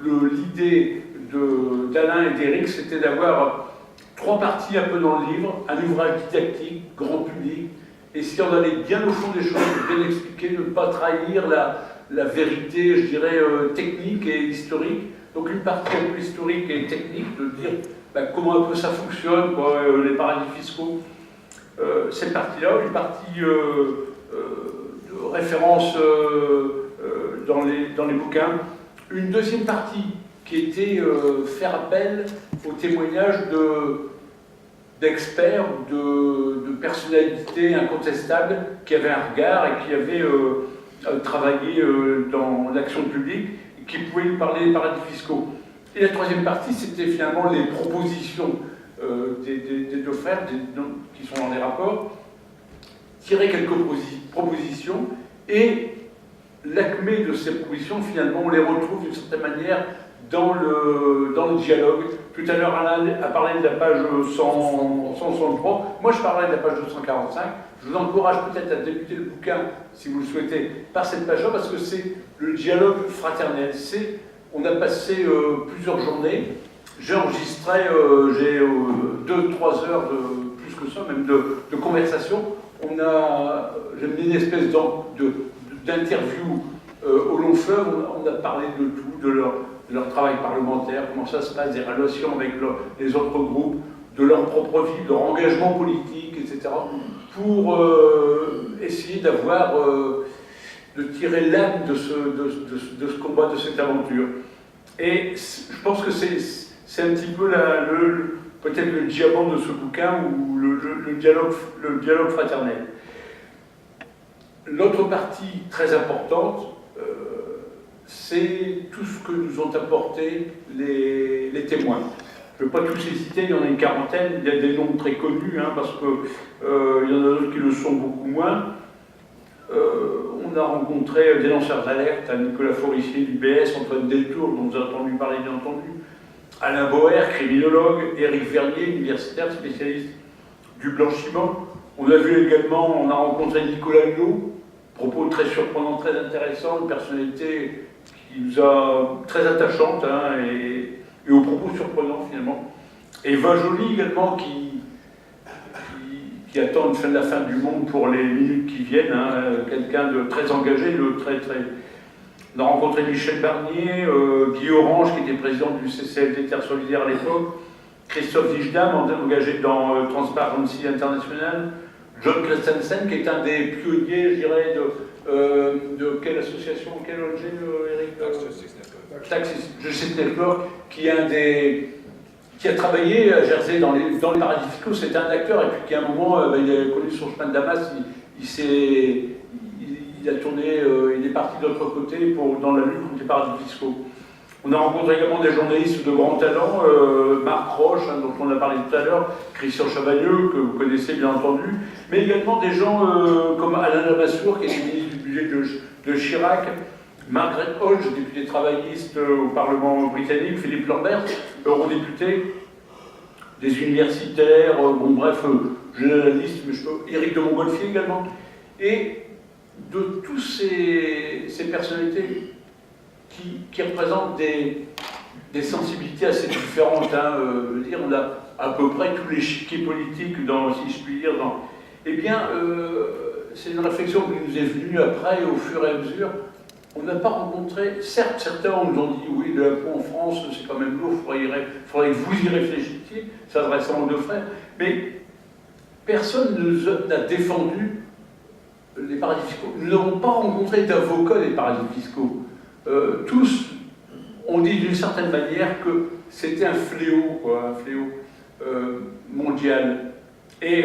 l'idée d'Alain et d'Éric, c'était d'avoir 3 parties un peu dans le livre, un ouvrage didactique, grand public, essayer d'aller bien au fond des choses, de bien expliquer, de ne pas trahir la vérité, je dirais, technique et historique. Donc une partie un peu historique et technique, de dire comment un peu ça fonctionne, les paradis fiscaux. Cette partie-là, une partie de référence dans les bouquins. Une deuxième partie qui était faire appel aux témoignages d'experts, de personnalités incontestables qui avaient un regard et qui avaient travaillé dans l'action publique et qui pouvaient nous parler des paradis fiscaux. Et la troisième partie, c'était finalement les propositions des deux frères qui sont dans les rapports, tirer quelques propositions, et l'acmé de ces propositions, finalement, on les retrouve d'une certaine manière dans le dialogue. Tout à l'heure, Alain a parlé de la page 163. Moi, je parlais de la page 245. Je vous encourage peut-être à débuter le bouquin, si vous le souhaitez, par cette page-là, parce que c'est le dialogue fraternel. On a passé plusieurs journées. J'ai enregistré, j'ai 2-3 heures plus que ça, même de conversation. J'ai mené une espèce d'interview au long fleuve. On a parlé de tout, de leur travail parlementaire, comment ça se passe, des relations avec les autres groupes, de leur propre vie, de leur engagement politique, etc. Pour essayer de tirer l'âme de ce combat, de cette aventure. Et je pense que c'est un petit peu peut-être le diamant de ce bouquin, ou le dialogue fraternel. L'autre partie très importante, c'est tout ce que nous ont apporté les témoins. Je ne vais pas tous les citer, il y en a une quarantaine, il y a des noms très connus, parce qu'il y en a d'autres qui le sont beaucoup moins. On a rencontré des lanceurs d'alerte, Nicolas Forissier du BS, Antoine Deltour, dont vous avez entendu parler, bien entendu, Alain Boer, criminologue, Éric Vernier, universitaire, spécialiste du blanchiment. On a rencontré Nicolas Hulot, propos très surprenants, très intéressants, une personnalité qui nous a très attachante, et aux propos surprenants finalement. Et Eva Joly également, qui attend la fin du monde pour les minutes qui viennent, quelqu'un de très engagé, On a rencontré Michel Barnier, Guy Orange, qui était président du CCFD Terre Solidaire à l'époque, Christophe Dijdam, engagé dans Transparency International, John Christensen, qui est un des pionniers, je dirais, de quelle association, quel ONG, Eric Justice Network, qui a travaillé à Jersey dans les paradis fiscaux. C'était un acteur, et puis qui à un moment, il a connu son chemin de Damas, il a tourné, il est parti de l'autre côté dans la lutte contre les paradis fiscaux. On a rencontré également des journalistes de grand talent, Marc Roche, dont on a parlé tout à l'heure, Christian Chavagneux, que vous connaissez bien entendu, mais également des gens comme Alain Lamassoure, qui est ministre du budget de Chirac, Margaret Hodge, députée travailliste au Parlement britannique, Philippe Lambert, eurodéputé, des universitaires, je n'ai la liste, mais Éric de Montgolfier également, et de tous ces personnalités qui représentent des sensibilités assez différentes. On a à peu près tous les chiquiers politiques, si je puis dire. Eh bien, c'est une réflexion qui nous est venue après, au fur et à mesure. On n'a pas rencontré, certes, certains nous ont dit oui, l'impôt en France, c'est quand même lourd, il faudrait que vous y réfléchissiez, s'adressant aux deux frères, mais personne n'a défendu les paradis fiscaux. Nous n'avons pas rencontré d'avocats des paradis fiscaux. Tous ont dit d'une certaine manière que c'était un fléau mondial. Et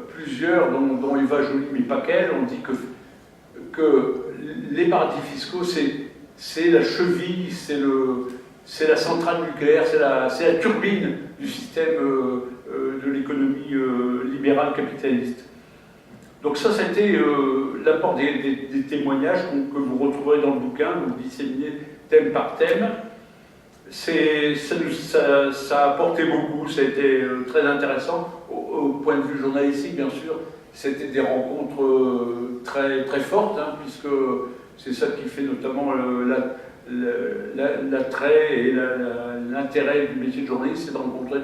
plusieurs, dont Eva Joly, mais pas qu'elle, ont dit que les paradis fiscaux, c'est la cheville, c'est la centrale nucléaire, c'est la turbine du système de l'économie libérale capitaliste. Donc ça, c'était l'apport des témoignages que vous retrouverez dans le bouquin, vous disséminez thème par thème. Ça a apporté beaucoup, ça a été très intéressant. Au point de vue journalistique, bien sûr, c'était des rencontres très, très fortes, puisque c'est ça qui fait notamment l'attrait et l'intérêt du métier de journaliste, c'est de rencontrer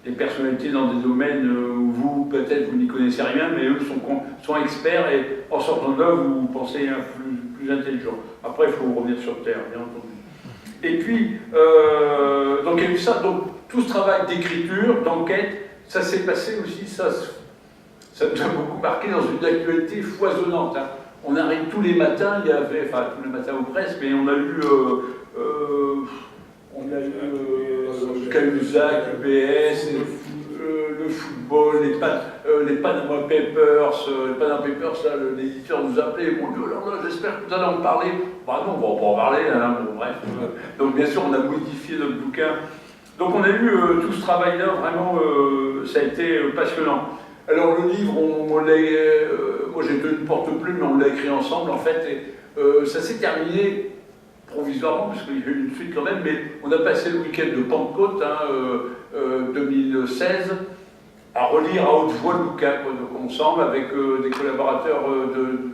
des personnalités dans des domaines où vous, peut-être, vous n'y connaissez rien, mais eux sont experts, et en sortant de là, vous pensez plus intelligent. Après, il faut revenir sur Terre, bien entendu. Et puis, donc il y a eu ça, donc tout ce travail d'écriture, d'enquête, ça s'est passé aussi, ça nous a beaucoup marqué dans une actualité foisonnante. On arrive tous les matins, tous les matins ou presque, mais on a eu Cahuzac, UBS, le football, les Panama Papers, l'éditeur nous appelait, mon Dieu, alors là, j'espère que vous allez en parler. Bah non, on va pas en parler, bref. Donc bien sûr, on a modifié notre bouquin. Donc on a eu tout ce travail-là, vraiment, ça a été passionnant. Alors le livre, moi j'ai tenu porte-plume, mais on l'a écrit ensemble, en fait, et ça s'est terminé provisoirement, parce qu'il y a eu une suite quand même, mais on a passé le week-end de Pentecôte, 2016, à relire à haute voix le bouquin, quoi, donc ensemble avec des collaborateurs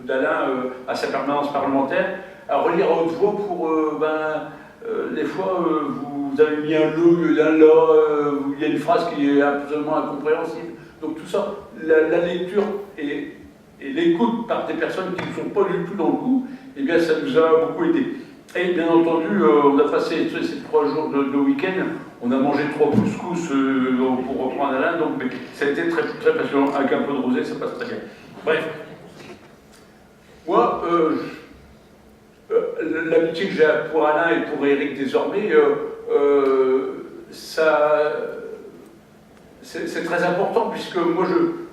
d'Alain à sa permanence parlementaire, à relire à haute voix pour, des fois, vous avez mis un le, d'un la, il y a une phrase qui est absolument incompréhensible. Donc tout ça, la lecture et l'écoute par des personnes qui ne sont pas du tout dans le coup, eh bien ça nous a beaucoup aidé. Et bien entendu, on a passé ces 3 jours de week-end, on a mangé 3 couscous pour reprendre Alain, donc mais ça a été très, très passionnant. Avec un peu de rosé, ça passe très bien. Bref, moi, l'amitié que j'ai pour Alain et pour Éric désormais, c'est très important, puisque moi,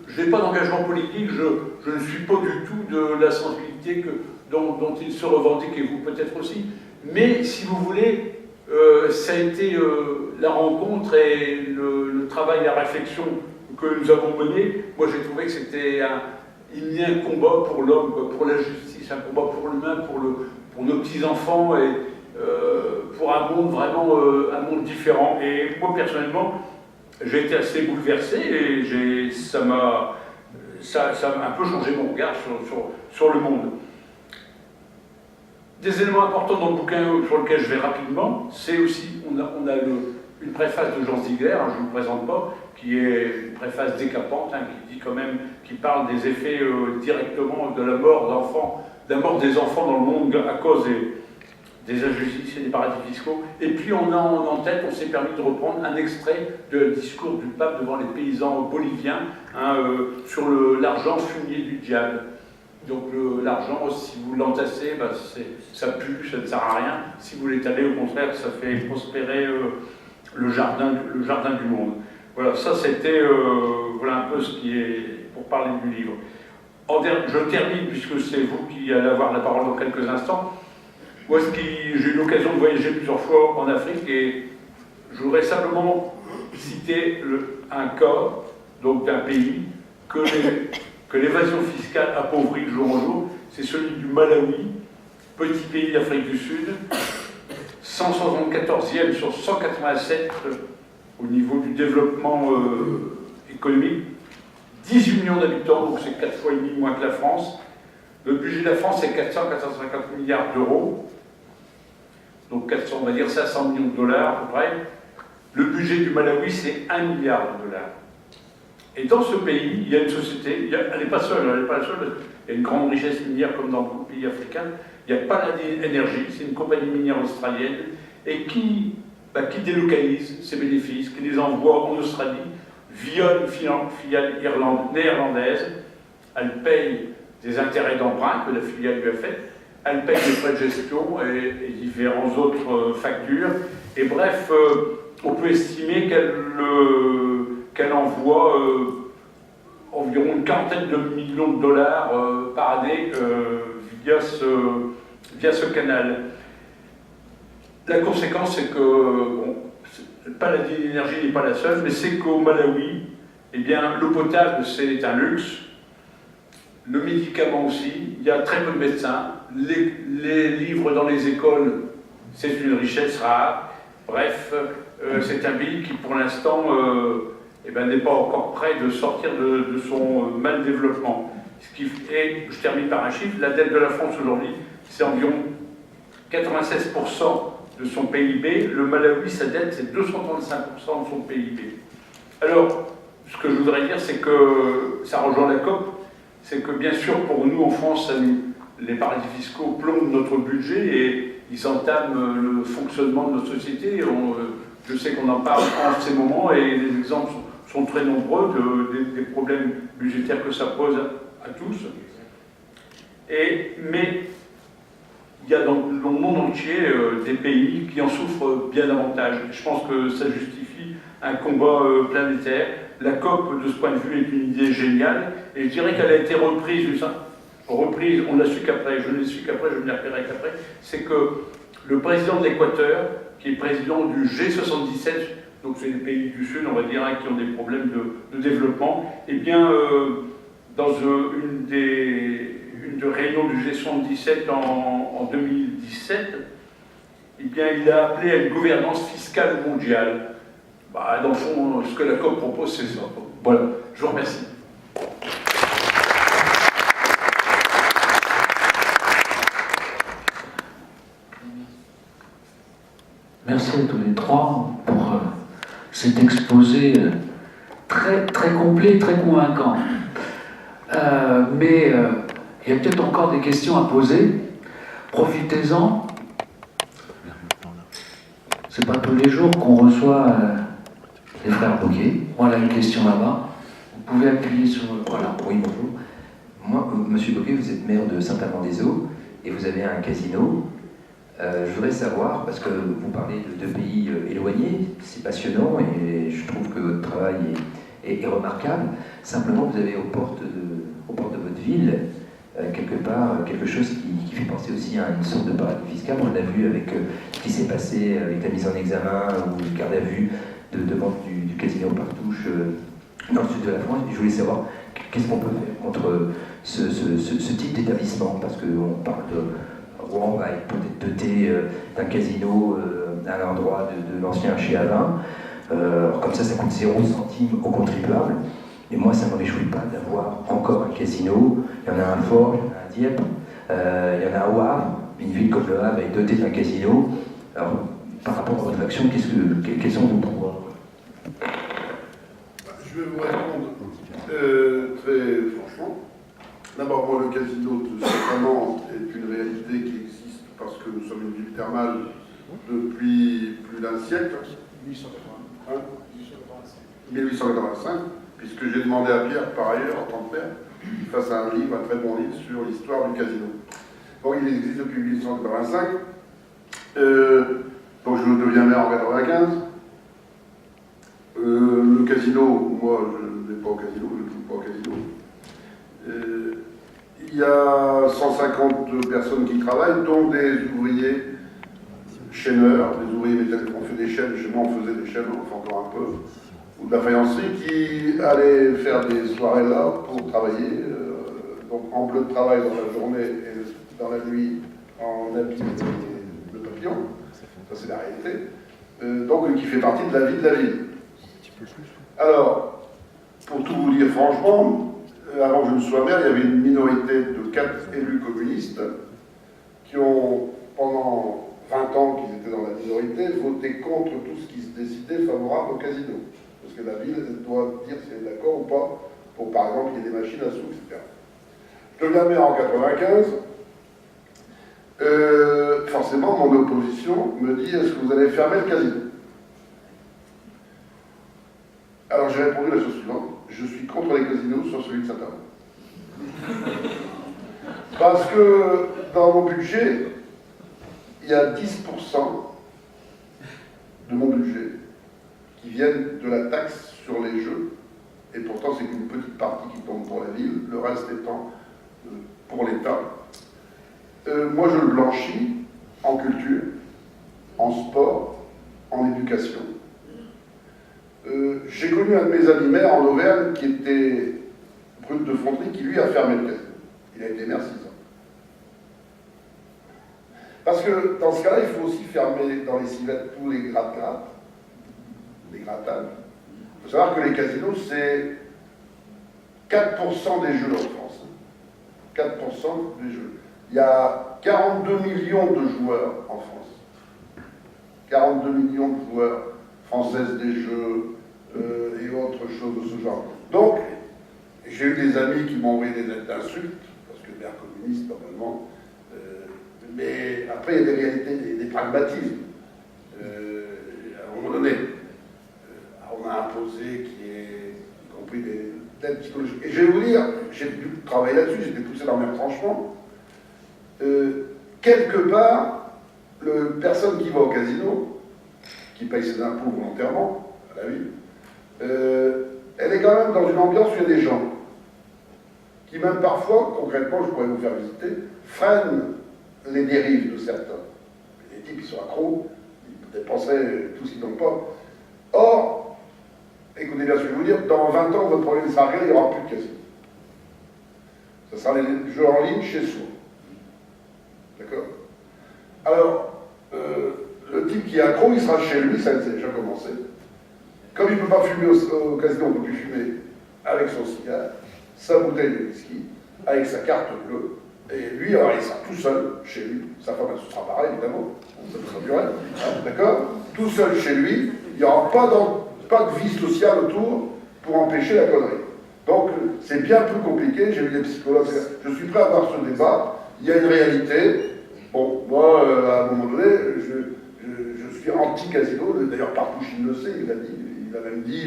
je n'ai pas d'engagement politique, je ne suis pas du tout de la sensibilité dont il se revendique, et vous peut-être aussi. Mais, si vous voulez, ça a été la rencontre et le travail, la réflexion que nous avons mené. Moi, j'ai trouvé que c'était il y a un combat pour l'homme, pour la justice, un combat pour l'humain, pour nos petits-enfants, et pour un monde vraiment un monde différent. Et moi, personnellement, j'ai été assez bouleversé, et ça m'a un peu changé mon regard sur le monde. Des éléments importants dans le bouquin sur lequel je vais rapidement, c'est aussi, on a une préface de Jean Ziegler, je ne vous le présente pas, qui est une préface décapante, qui dit quand même, qui parle des effets directement de la mort d'enfants, de la mort des enfants dans le monde à cause des injustices et des paradis fiscaux. Et puis on a en tête, on s'est permis de reprendre un extrait du discours du pape devant les paysans boliviens sur l'argent fumier du diable. Donc l'argent, si vous l'entassez, ça pue, ça ne sert à rien. Si vous l'étalez, au contraire, ça fait prospérer le jardin du monde. Voilà, ça c'était voilà un peu ce qui est pour parler du livre. Je termine, puisque c'est vous qui allez avoir la parole dans quelques instants. Moi, j'ai eu l'occasion de voyager plusieurs fois en Afrique, et je voudrais simplement citer un cas d'un pays que l'évasion fiscale appauvrit de jour en jour. C'est celui du Malawi, petit pays d'Afrique du Sud, 174e sur 187 au niveau du développement économique, 18 millions d'habitants, donc c'est 4,5 fois moins que la France. Le budget de la France, c'est 450 milliards d'euros, donc 400, on va dire 500 millions de dollars à peu près. Le budget du Malawi, c'est 1 milliard de dollars. Et dans ce pays, il y a une société, elle n'est pas seule, elle n'est pas la seule, il y a une grande richesse minière comme dans beaucoup de pays africains. Il y a Paladin Energy, c'est une compagnie minière australienne, et qui délocalise ses bénéfices, qui les envoie en Australie via une filiale néerlandaise. Elle paye des intérêts d'emprunt que la filiale lui a fait, elle paye des frais de gestion et différentes autres factures. Et bref, on peut estimer qu'elle envoie environ une quarantaine de millions de dollars par année via ce canal. La conséquence, c'est que Paladin Energy n'est pas la seule, mais c'est qu'au Malawi, eh bien, l'eau potable, c'est un luxe. Le médicament aussi, il y a très peu de médecins. Les livres dans les écoles, c'est une richesse rare. Bref, c'est un pays qui, pour l'instant, n'est pas encore prêt de sortir de son mal développement. Et je termine par un chiffre, la dette de la France aujourd'hui, c'est environ 96% de son PIB. Le Malawi, sa dette, c'est 235% de son PIB. Alors, ce que je voudrais dire, c'est que ça rejoint la COP, c'est que bien sûr, pour nous en France, les paradis fiscaux plombent notre budget et ils entament le fonctionnement de notre société. Je sais qu'on en parle en ces moments et les exemples sont très nombreux des problèmes budgétaires que ça pose à tous. Mais il y a dans le monde entier des pays qui en souffrent bien davantage. Je pense que ça justifie un combat planétaire. La COP, de ce point de vue, est une idée géniale, et je dirais qu'elle a été reprise, on l'a su qu'après, je ne l'ai su qu'après, je me l'appellerai qu'après, c'est que le président de l'Équateur, qui est président du G77, donc c'est les pays du Sud, on va dire, qui ont des problèmes de développement, eh bien, dans une des réunions du G77 en 2017, eh bien, il a appelé à une gouvernance fiscale mondiale. Dans le fond, ce que la COP propose, c'est ça. Voilà, je vous remercie. Merci à tous les trois pour cet exposé très, très complet, très convaincant. Mais il y a peut-être encore des questions à poser. Profitez-en. C'est pas tous les jours qu'on reçoit les frères Bocquet. Voilà une question là-bas. Vous pouvez appuyer sur... Voilà, oui, bonjour. Moi, Monsieur Bocquet, vous êtes maire de Saint-Amand-des-Eaux et vous avez un casino. Je voudrais savoir, parce que vous parlez de deux pays éloignés, c'est passionnant et je trouve que votre travail est remarquable. Simplement, vous avez aux portes de votre ville, quelque part, quelque chose qui fait penser aussi à une sorte de paradis fiscal. On l'a vu avec ce qui s'est passé avec la mise en examen ou le garde à vue de vente du casino Partouche dans le sud de la France. Et je voulais savoir qu'est-ce qu'on peut faire contre ce type d'établissement, parce qu'on parle de Rouen va être peut-être doté d'un casino à l'endroit de l'ancien chez Alain. Comme ça coûte 0 centime aux contribuables. Et moi, ça ne me réjouit pas d'avoir encore un casino. Il y en a un à Fort, il y en a un à Dieppe, il y en a un au Havre. Une ville comme le Havre est dotée d'un casino. Alors, par rapport à votre action, quels sont vos pouvoirs? Je vais vous répondre très franchement. D'abord, moi, le casino de Saint-Amand est une réalité qui existe parce que nous sommes une ville thermale depuis plus d'un siècle. 1885, puisque j'ai demandé à Pierre, par ailleurs, en tant que père, qu'il fasse un livre, un très bon livre sur l'histoire du casino. Bon, il existe depuis 1885. Donc je deviens maire en 1995. Le casino, moi, je ne vais pas au casino, je ne joue pas au casino. Il y a 150 personnes qui travaillent, dont des ouvriers chaîneurs, des ouvriers métalliques. On fait des chaînes, chez moi on faisait des chaînes, on en fait encore un peu, ou de la faïencerie, qui allaient faire des soirées là pour travailler, donc en bleu de travail dans la journée et dans la nuit en habit de papillon. Ça c'est la réalité. Donc qui fait partie de la vie de la ville. Alors, pour tout vous dire franchement, avant que je ne sois maire, il y avait une minorité de 4 élus communistes qui ont, pendant 20 ans qu'ils étaient dans la minorité, voté contre tout ce qui se décidait favorable au casino. Parce que la ville doit dire si elle est d'accord ou pas, pour par exemple qu'il y ait des machines à sous, etc. Je deviens maire en 95. Forcément, mon opposition me dit: est-ce que vous allez fermer le casino? Alors j'ai répondu la chose suivante: je suis contre les casinos sur celui de Saint-Amand. Parce que dans mon budget, il y a 10% de mon budget qui viennent de la taxe sur les jeux, et pourtant c'est qu'une petite partie qui tombe pour la ville, le reste étant pour l'État. Moi je le blanchis en culture, en sport, en éducation. J'ai connu un de mes amis maires en Auvergne qui était Brut de Fontenay, qui lui a fermé le casino. Il a été maire 6 ans. Parce que dans ce cas-là, il faut aussi fermer dans les civettes tous les gratte-gratte, les grattages. Il faut savoir que les casinos, c'est 4% des jeux en France. 4% des jeux. Il y a 42 millions de joueurs en France. 42 millions de joueurs, françaises des jeux et autres choses de ce genre. Donc, j'ai eu des amis qui m'ont envoyé des lettres d'insultes, parce que maire communiste, normalement. Mais après, il y a des réalités, des pragmatismes. À un moment donné, on a imposé y compris des aides psychologiques. Et je vais vous dire, j'ai dû travailler là-dessus, j'étais poussé dans mes retranchements. Quelque part, personne qui va au casino, qui paye ses impôts volontairement à la ville, elle est quand même dans une ambiance où il y a des gens qui, même parfois, concrètement, je pourrais vous faire visiter, freinent les dérives de certains. Les types, ils sont accros, ils dépenseraient tout ce qu'ils n'ont pas. Or, écoutez bien ce que je vais vous dire, dans 20 ans, votre problème sera réglé, il n'y aura plus de casino. Ce sera les jeux en ligne chez soi. D'accord? Alors, le type qui est accro, il sera chez lui, ça a déjà commencé. Comme il ne peut pas fumer au casino, on ne peut plus fumer. avec son cigare, sa bouteille de whisky, avec sa carte bleue, et lui, alors il sera tout seul chez lui, sa femme elle, ce sera pareil évidemment, ça sera du rêve, hein, d'accord? Tout seul chez lui, il n'y aura pas de vie sociale autour pour empêcher la connerie. Donc c'est bien plus compliqué, j'ai vu des psychologues, je suis prêt à avoir ce débat, il y a une réalité. Bon, moi, à un moment donné, je suis anti-casino, d'ailleurs Partouchine le sait, il a même dit,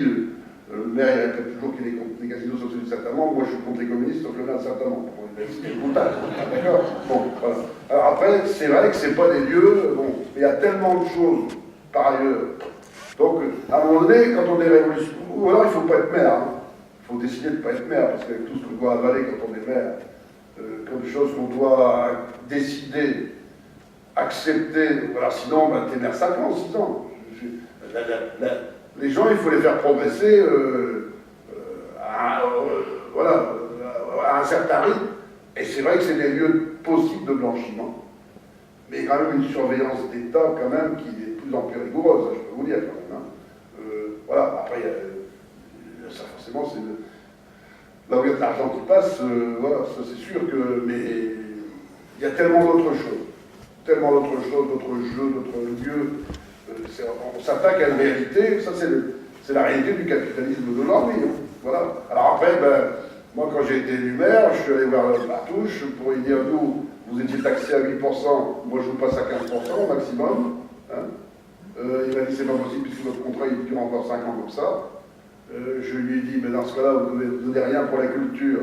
le maire il répète toujours qu'il est contre les casinos sauf celui de Saint-Amand, moi je suis contre les communistes sauf le maire de Saint-Amand. Bon, c'est le montage, d'accord? Bon, voilà. Alors après, c'est vrai que c'est pas des lieux, bon, il y a tellement de choses par ailleurs. Donc, à un moment donné, quand on est révolutionnaire, ou alors il ne faut pas être maire, hein. Il faut décider de ne pas être maire, parce qu'avec tout ce qu'on doit avaler quand on est maire, comme chose qu'on doit décider, accepter, voilà, sinon, ben, t'es maire 5 ans, 6 ans. Les gens, il faut les faire progresser voilà, à un certain rythme, et c'est vrai que c'est des lieux possibles de blanchiment, mais quand même une surveillance d'État quand même qui est de plus en plus rigoureuse, hein, je peux vous dire quand même. Hein. Voilà, après, ça forcément, c'est là où il y a de l'argent qui passe, voilà, ça c'est sûr que, mais il y a tellement d'autres choses, d'autres jeux, d'autres lieux. On s'attaque à une réalité, ça c'est la réalité du capitalisme d'aujourd'hui. Hein. Voilà. Alors après, ben, moi quand j'ai été élu maire, je suis allé voir Partouche pour lui dire, vous étiez taxé à 8%, moi je vous passe à 15% au maximum. Hein. Il m'a dit, c'est pas possible puisque votre contrat il dure encore 5 ans comme ça. Je lui ai dit, mais dans ce cas-là, vous ne donnez rien pour la culture.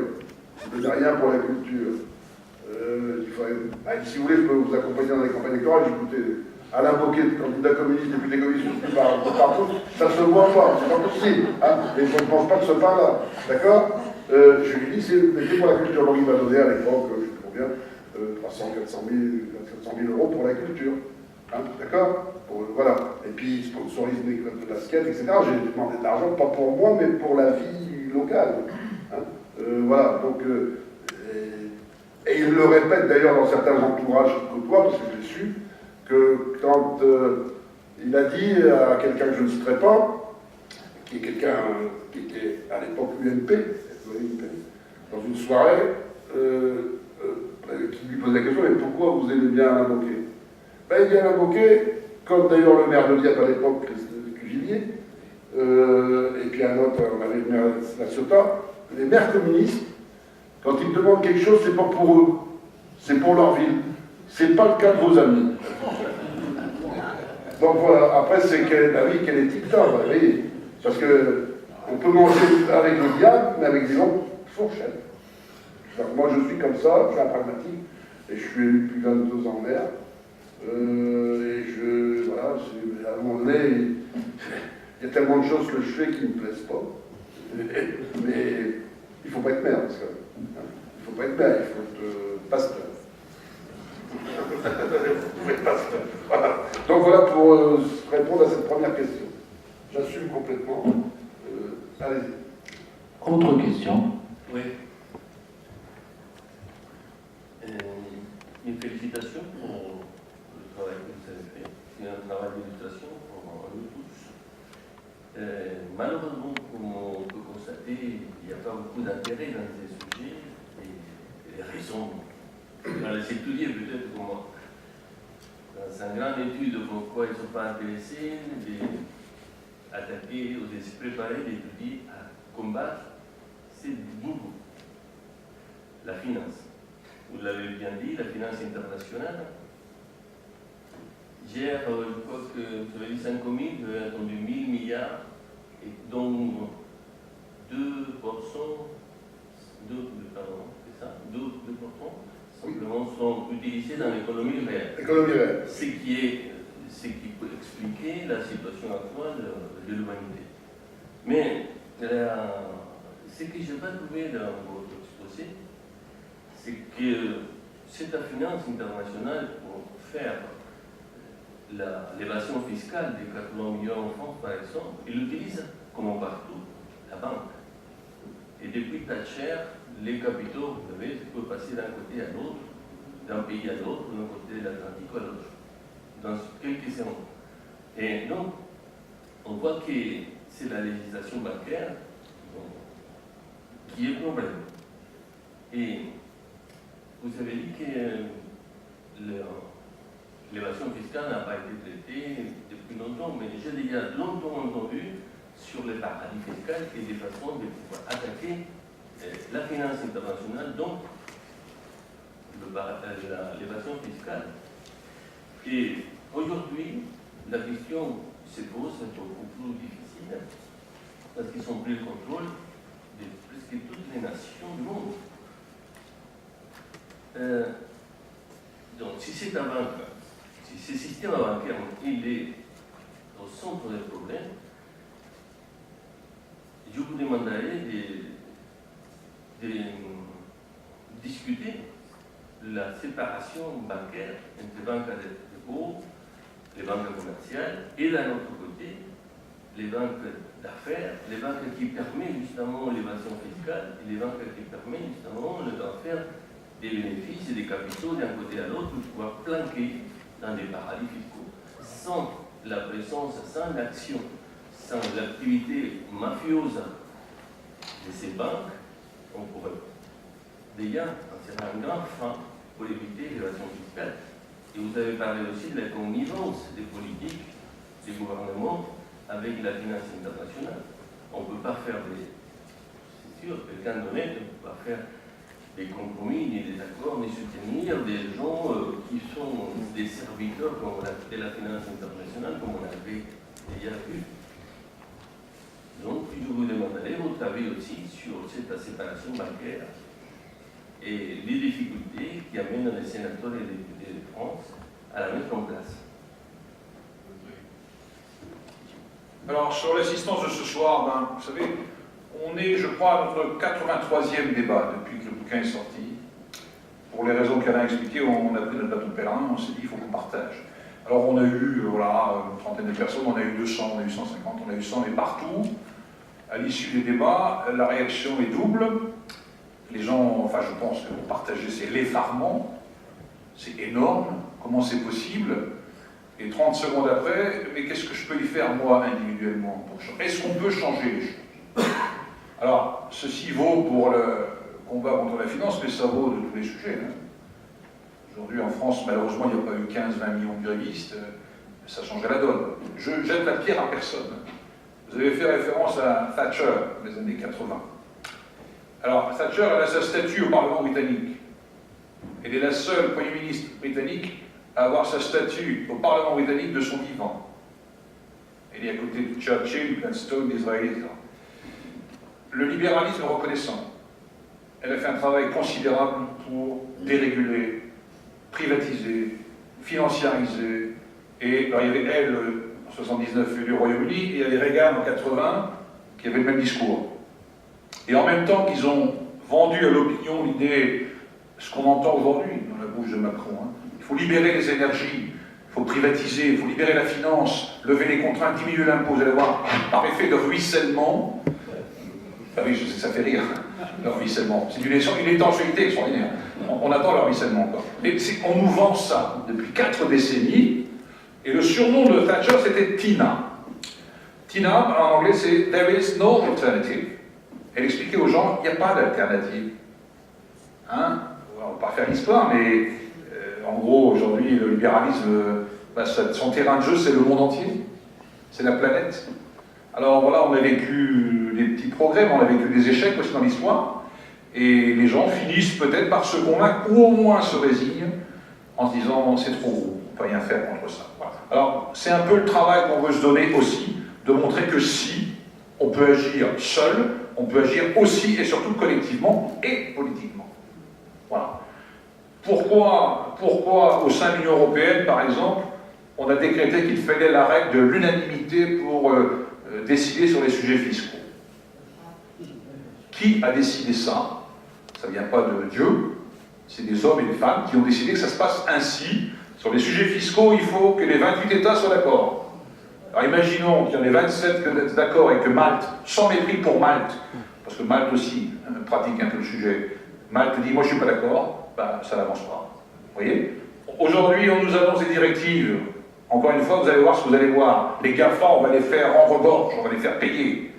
Vous ne donnez rien pour la culture. Si vous voulez, je peux vous accompagner dans les campagnes électorales. J'ai écouté Alain Bocquet, candidat communiste, député communiste, partout. Ça ne se voit pas, c'est pas possible. Hein, et je ne mange pas de ce pain-là. D'accord? Je lui ai dit, c'est pour la culture. Donc il m'a donné à l'époque, je ne sais pas combien, 300, 400 000 euros pour la culture. Hein, d'accord? Voilà. Et puis, il sponsorise des clubs de basket, etc. J'ai demandé de l'argent, pas pour moi, mais pour la vie locale. Hein, voilà. Donc, et il le répète d'ailleurs dans certains entourages qu'il côtoie, parce que j'ai su, que quand il a dit à quelqu'un que je ne citerai pas, qui est quelqu'un qui était à l'époque UMP, dans une soirée, qui lui posait la question, mais pourquoi vous aimez bien Alain Bocquet? Ben, il dit Alain Bocquet, comme d'ailleurs le maire de Dieppe à l'époque, Cuvillier, et puis un autre, on avait le maire de La Ciotat, les maires communistes, quand ils demandent quelque chose, c'est pas pour eux, c'est pour leur ville. C'est pas le cas de vos amis. Donc voilà, après c'est quelle éthique ça, vous voyez. Parce que on peut manger avec le diable, mais avec des longues fourchettes. Donc, moi je suis comme ça, je suis un pragmatique, et je suis élu depuis 22 ans maire. Et voilà, à un moment donné, il y a tellement de choses que je fais qui ne me plaisent pas. Mais il ne faut pas être maire, parce que, hein, il ne faut pas être maire, il faut être pasteur. Voilà. Donc voilà pour répondre à cette première question. J'assume complètement. Allez-y. Autre question? Oui. Une félicitation pour le travail que vous avez fait. C'est un travail d'illustration pour nous tous. Malheureusement, comme on peut constater, il n'y a pas beaucoup d'intérêt dans ces sujets et les raisons. On va les étudier peut-être comme moi. Dans une grande étude, pourquoi ils ne sont pas intéressés d'attaquer ou de se préparer, d'étudier à combattre, c'est nouveau. La finance. Vous l'avez bien dit, la finance internationale. Hier, je crois que vous avez dit 5 000, vous avez entendu 1000 milliards, et dont 2%, c'est ça, 2% simplement sont utilisés dans l'économie réelle. L'économie réelle. Ce qui peut expliquer la situation actuelle de l'humanité. Mais ce que je n'ai pas trouvé dans votre exposé, c'est que cette finance internationale, pour faire l'évasion fiscale des 80 millions en France, par exemple, il utilise, comme partout, la banque. Et depuis Thatcher, les capitaux, vous savez, peuvent passer d'un côté à l'autre, d'un pays à l'autre, d'un côté de l'Atlantique à l'autre, dans quelques secondes. Et donc, on voit que c'est la législation bancaire qui est le problème. Et vous avez dit que l'évasion fiscale n'a pas été traitée depuis longtemps, mais j'ai déjà longtemps entendu sur les paradis fiscaux et des façons de pouvoir attaquer la finance internationale, donc l'évasion fiscale. Et aujourd'hui, la question se pose beaucoup plus difficile parce qu'ils ont pris le contrôle de presque toutes les nations du monde. Donc, si c'est un banque, si ce système bancaire il est au centre des problèmes, je vous demanderai de discuter la séparation bancaire entre banques de dépôt, les banques commerciales, et d'un autre côté, les banques d'affaires, les banques qui permettent justement l'évasion fiscale, et les banques qui permettent justement de faire des bénéfices et des capitaux d'un côté à l'autre pour pouvoir planquer dans des paradis fiscaux. Sans la présence, sans l'action, sans l'activité mafieuse de ces banques, on pourrait déjà en faire un grand frein pour éviter l'évasion fiscale. Et vous avez parlé aussi de la connivence des politiques, des gouvernements avec la finance internationale. On ne peut pas faire c'est sûr, quelqu'un d'honnête ne peut pas faire des compromis, ni des accords, ni soutenir des gens qui sont des serviteurs de la finance internationale, comme on avait déjà vu. Donc, je vous demanderai votre avis aussi sur cette séparation bancaire et les difficultés qui amènent les sénateurs et les députés de France à la mettre en place. Alors, sur l'assistance de ce soir, vous savez, on est, je crois, à notre 83e débat depuis que le bouquin est sorti. Pour les raisons qu'Alain a expliquées, on a pris notre bateau de pèlerin, on s'est dit, il faut qu'on partage. Alors, on a eu, voilà, une trentaine de personnes, on a eu 200, on a eu 150, on a eu 100, et partout, à l'issue des débats, la réaction est double. Les gens, enfin, je pense que vous partagez, c'est l'effarement, c'est énorme, comment c'est possible? Et 30 secondes après, mais qu'est-ce que je peux y faire, moi, individuellement? Est-ce qu'on peut changer les choses? Alors, ceci vaut pour le combat contre la finance, mais ça vaut de tous les sujets. Hein. Aujourd'hui, en France, malheureusement, il n'y a pas eu 15-20 millions de grévistes, ça changerait la donne. Je jette la pierre à personne. Vous avez fait référence à Thatcher, des années 80. Alors, Thatcher, elle a sa statue au Parlement britannique. Elle est la seule Premier ministre britannique à avoir sa statue au Parlement britannique de son vivant. Elle est à côté de Churchill, Gladstone, Disraeli, etc. Le libéralisme reconnaissant. Elle a fait un travail considérable pour déréguler, privatiser, financiariser. Et alors, il y avait elle, en 79, du Royaume-Uni, et il y avait Reagan en 80, qui avait le même discours. Et en même temps qu'ils ont vendu à l'opinion l'idée, ce qu'on entend aujourd'hui dans la bouche de Macron, hein, il faut libérer les énergies, il faut privatiser, il faut libérer la finance, lever les contraintes, diminuer l'impôt, vous allez voir, par effet de ruissellement. Ah oui, ça fait rire, le ruissellement. C'est une étanchéité extraordinaire. On attend le ruissellement encore. Mais on nous vend ça depuis 4 décennies, et le surnom de Thatcher, c'était Tina. Tina, en anglais, c'est « There is no alternative ». Elle expliquait aux gens, il n'y a pas d'alternative. Hein? On ne va pas faire l'histoire, mais en gros, aujourd'hui, le libéralisme, son terrain de jeu, c'est le monde entier. C'est la planète. Alors voilà, on a vécu des petits progrès, mais on a vécu des échecs aussi dans l'histoire. Et les gens finissent peut-être par se convaincre, ou au moins se résignent, en se disant, c'est trop gros, on ne peut rien faire contre ça. Voilà. Alors, c'est un peu le travail qu'on veut se donner aussi, de montrer que si, on peut agir seul, on peut agir aussi et surtout collectivement et politiquement. Voilà. Pourquoi au sein de l'Union européenne, par exemple, on a décrété qu'il fallait la règle de l'unanimité pour décider sur les sujets fiscaux? Qui a décidé ça? Ça ne vient pas de Dieu, c'est des hommes et des femmes qui ont décidé que ça se passe ainsi. Sur les sujets fiscaux, il faut que les 28 États soient d'accord. Alors imaginons qu'il y en ait 27 qui sont d'accord et que Malte, sans mépris pour Malte, parce que Malte aussi pratique un peu le sujet, Malte dit « moi je ne suis pas d'accord », ben, ça n'avance pas. Vous voyez? Aujourd'hui, on nous annonce des directives. Encore une fois, vous allez voir ce que vous allez voir. Les GAFA, on va les faire en regorge, on va les faire payer.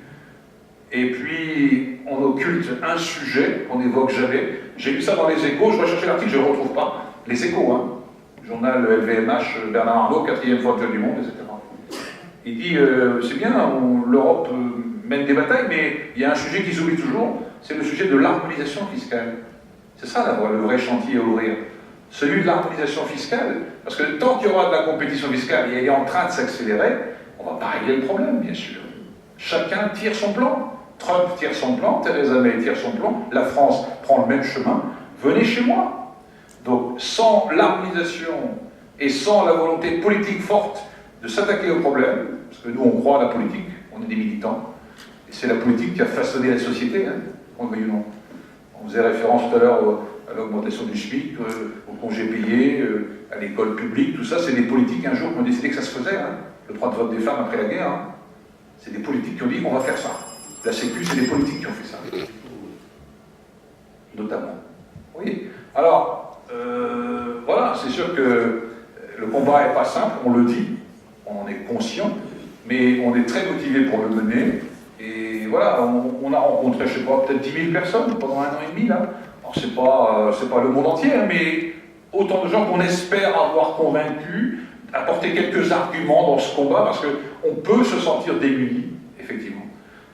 Et puis, on occulte un sujet qu'on n'évoque jamais. J'ai lu ça dans les Échos, je recherchais l'article, je ne le retrouve pas. Les Échos, hein. Journal LVMH, Bernard Arnault, 4e fauteuil du monde, etc. Il dit, c'est bien, l'Europe mène des batailles, mais il y a un sujet qui s'oublie toujours, c'est le sujet de l'harmonisation fiscale. C'est ça, le vrai chantier à ouvrir. Celui de l'harmonisation fiscale, parce que tant qu'il y aura de la compétition fiscale, et elle est en train de s'accélérer, on ne va pas régler le problème, bien sûr. Chacun tire son plan. Trump tire son plan, Theresa May tire son plan, la France prend le même chemin. Venez chez moi. Donc, sans l'harmonisation et sans la volonté politique forte de s'attaquer au problème, parce que nous, on croit à la politique, on est des militants, et c'est la politique qui a façonné la société, hein, on le veuille ou non. On faisait référence tout à l'heure à l'augmentation du SMIC, au congé payé, à l'école publique, tout ça, c'est des politiques un jour qui ont décidé que ça se faisait, hein, le droit de vote des femmes après la guerre. Hein. C'est des politiques qui ont dit qu'on va faire ça. La Sécu, c'est des politiques qui ont fait ça. Notamment. Oui. Alors, voilà, c'est sûr que le combat n'est pas simple, on le dit, on en est conscient, mais on est très motivé pour le mener. Et voilà, on a rencontré, je ne sais pas, peut-être 10 000 personnes pendant 1 an et demi, là. Alors, c'est pas le monde entier, hein, mais autant de gens qu'on espère avoir convaincus, apporter quelques arguments dans ce combat, parce qu'on peut se sentir démuni, effectivement,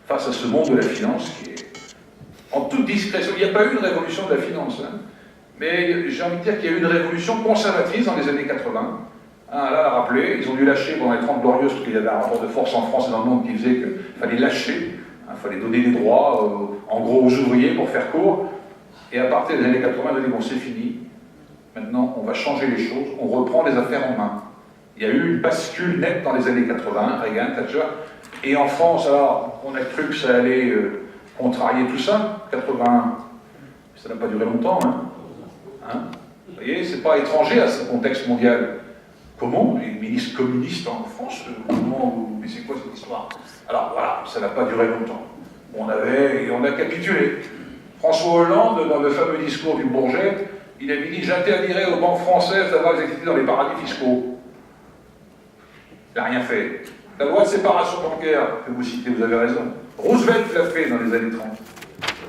face à ce monde de la finance qui est en toute discrétion. Il n'y a pas eu une révolution de la finance, hein, mais j'ai envie de dire qu'il y a eu une révolution conservatrice dans les années 80. Hein, là, à rappeler, ils ont dû lâcher pendant les 30 glorieuses, parce qu'il y avait un rapport de force en France et dans le monde qui faisait qu'il fallait lâcher, il fallait donner des droits, en gros, aux ouvriers pour faire court. Et à partir des années 80, ils ont dit, bon, c'est fini, maintenant, on va changer les choses, on reprend les affaires en main. Il y a eu une bascule nette dans les années 80, Reagan, Thatcher. Et en France, alors, on a cru que ça allait contrarier tout ça. 80, ça n'a pas duré longtemps. Hein. Vous voyez, c'est pas étranger à ce contexte mondial. Comment les ministres communistes en France, mais c'est quoi cette histoire? Alors voilà, ça n'a pas duré longtemps. On a capitulé. François Hollande, dans le fameux discours du Bourget, il avait dit « J'interdirai aux banques françaises d'avoir des activités dans les paradis fiscaux ». Il n'a rien fait. La loi de séparation bancaire, que vous citez, vous avez raison. Roosevelt l'a fait dans les années 30.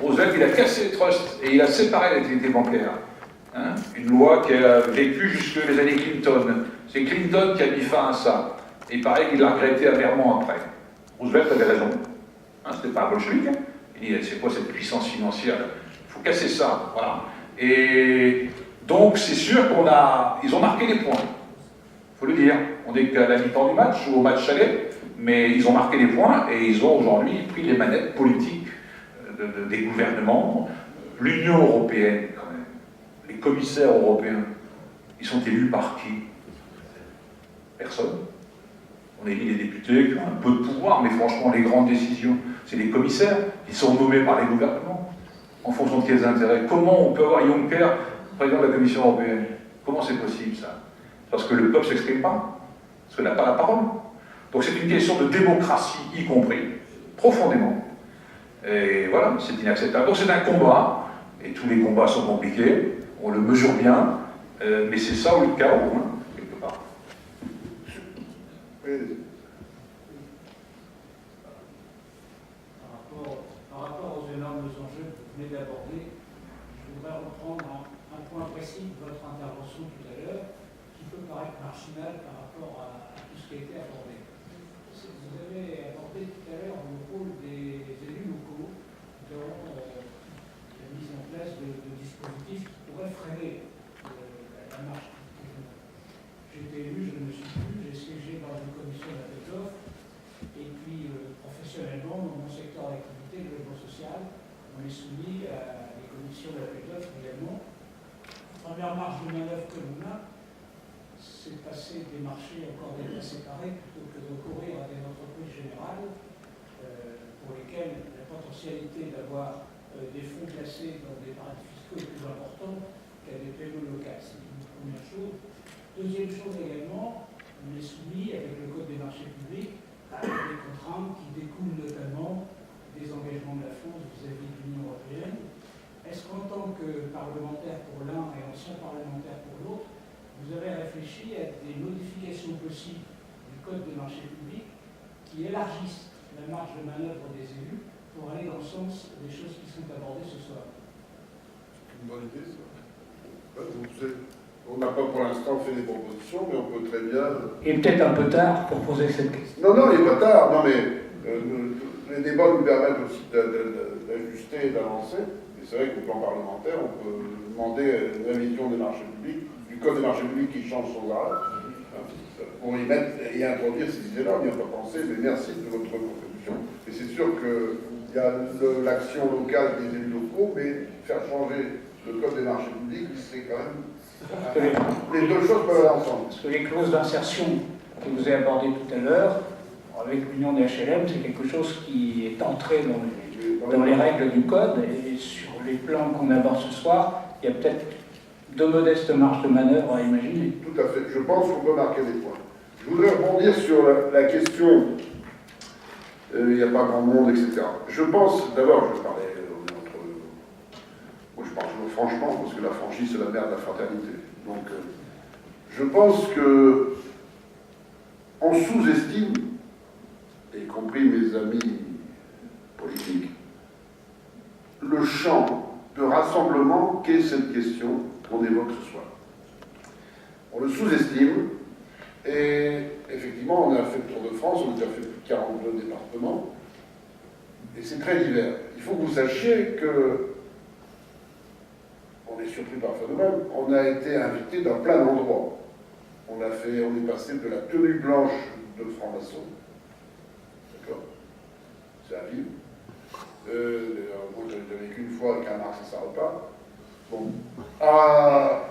Roosevelt, il a cassé les trusts et il a séparé l'activité bancaire. Hein, une loi qui a vécu jusque les années Clinton. C'est Clinton qui a mis fin à ça. Et il paraît qu'il l'a regretté amèrement après. Roosevelt avait raison. Hein, c'était pas un bolchevique. Hein. Il dit, c'est quoi cette puissance financière? Il faut casser ça. Voilà. Et donc, c'est sûr ils ont marqué les points. Il faut le dire. On n'est qu'à la mi-temps du match, ou au match aller, mais ils ont marqué les points et ils ont aujourd'hui pris les manettes politiques des gouvernements. L'Union européenne, quand même, les commissaires européens, ils sont élus par qui? Personne. On élit des députés qui ont un peu de pouvoir, mais franchement, les grandes décisions, c'est les commissaires qui sont nommés par les gouvernements, en fonction de quels intérêts. Comment on peut avoir Juncker, président de la Commission européenne? Comment c'est possible, ça? Parce que le peuple ne s'exprime pas, parce qu'il n'a pas la parole. Donc c'est une question de démocratie, y compris, profondément. Et voilà, c'est inacceptable. Donc c'est un combat, et tous les combats sont compliqués, on le mesure bien, mais c'est ça ou le chaos, hein, quelque part. Par rapport aux énormes enjeux que vous venez d'aborder, je voudrais reprendre un point précis de votre intervention tout à l'heure, qui peut paraître marginal par rapport à tout ce qui a été abordé. Vous avez abordé tout à l'heure le rôle des élus locaux dans la mise en place de dispositifs qui pourraient freiner la marche. J'ai été élu, je ne me suis plus, j'ai siégé dans une commission d'appel d'offres, et puis professionnellement, dans mon secteur d'activité, le logement social, on est soumis à des commissions d'appel d'offres également. La première marge de manœuvre que l'on a, c'est passer des marchés encore d'États séparés plutôt que de recourir à des entreprises générales pour lesquelles la potentialité d'avoir des fonds placés dans des paradis fiscaux est plus importante qu'à des PME locales. C'est une première chose. Deuxième chose également, on est soumis avec le Code des marchés publics à des contraintes qui découlent notamment des engagements de la France vis-à-vis de l'Union européenne. Est-ce qu'en tant que parlementaire pour l'un et ancien parlementaire pour l'autre, vous avez réfléchi à des modifications possibles du Code des marchés publics qui élargissent la marge de manœuvre des élus pour aller dans le sens des choses qui sont abordées ce soir. C'est une bonne idée, ça. Ouais, on n'a pas pour l'instant fait des propositions, mais on peut très bien... Et peut-être un peu tard pour poser cette question. Non, non, il n'est pas tard. Non, mais les débats nous permettent aussi d'ajuster et d'avancer. Et c'est vrai qu'au plan parlementaire, on peut demander une révision des marchés publics, du code des marchés publics qui change sans arrêt, pour y mettre et introduire ces idées-là. On n'y a pas pensé, mais merci de votre contribution. Et c'est sûr qu'il y a l'action locale des élus locaux, mais faire changer le code des marchés publics, c'est quand même... Les deux choses peuvent aller ensemble. Parce que les clauses d'insertion que vous avez abordées tout à l'heure, avec l'union des HLM, c'est quelque chose qui est entré dans les règles du code, et sur les plans qu'on aborde ce soir, il y a peut-être de modestes marges de manœuvre à imaginer. Tout à fait. Je pense qu'on peut marquer des points. Je voudrais rebondir sur la question, il n'y a pas grand monde, etc. Je pense, d'abord, je parlais entre... Moi, je parle toujours franchement, parce que la franchise, c'est la mère de la fraternité. Donc, je pense que on sous-estime, y compris mes amis politiques, le champ de rassemblement qu'est cette question qu'on évoque ce soir. On le sous-estime, et effectivement, on a fait le tour de France, on a déjà fait plus de 42 départements, et c'est très divers. Il faut que vous sachiez que, on est surpris par le phénomène, on a été invité dans plein d'endroits. On est passé de la tenue blanche de franc-maçon, d'accord, c'est à vivre. Moi, j'avais vécu une fois avec un Marx et sa repas. Bon, à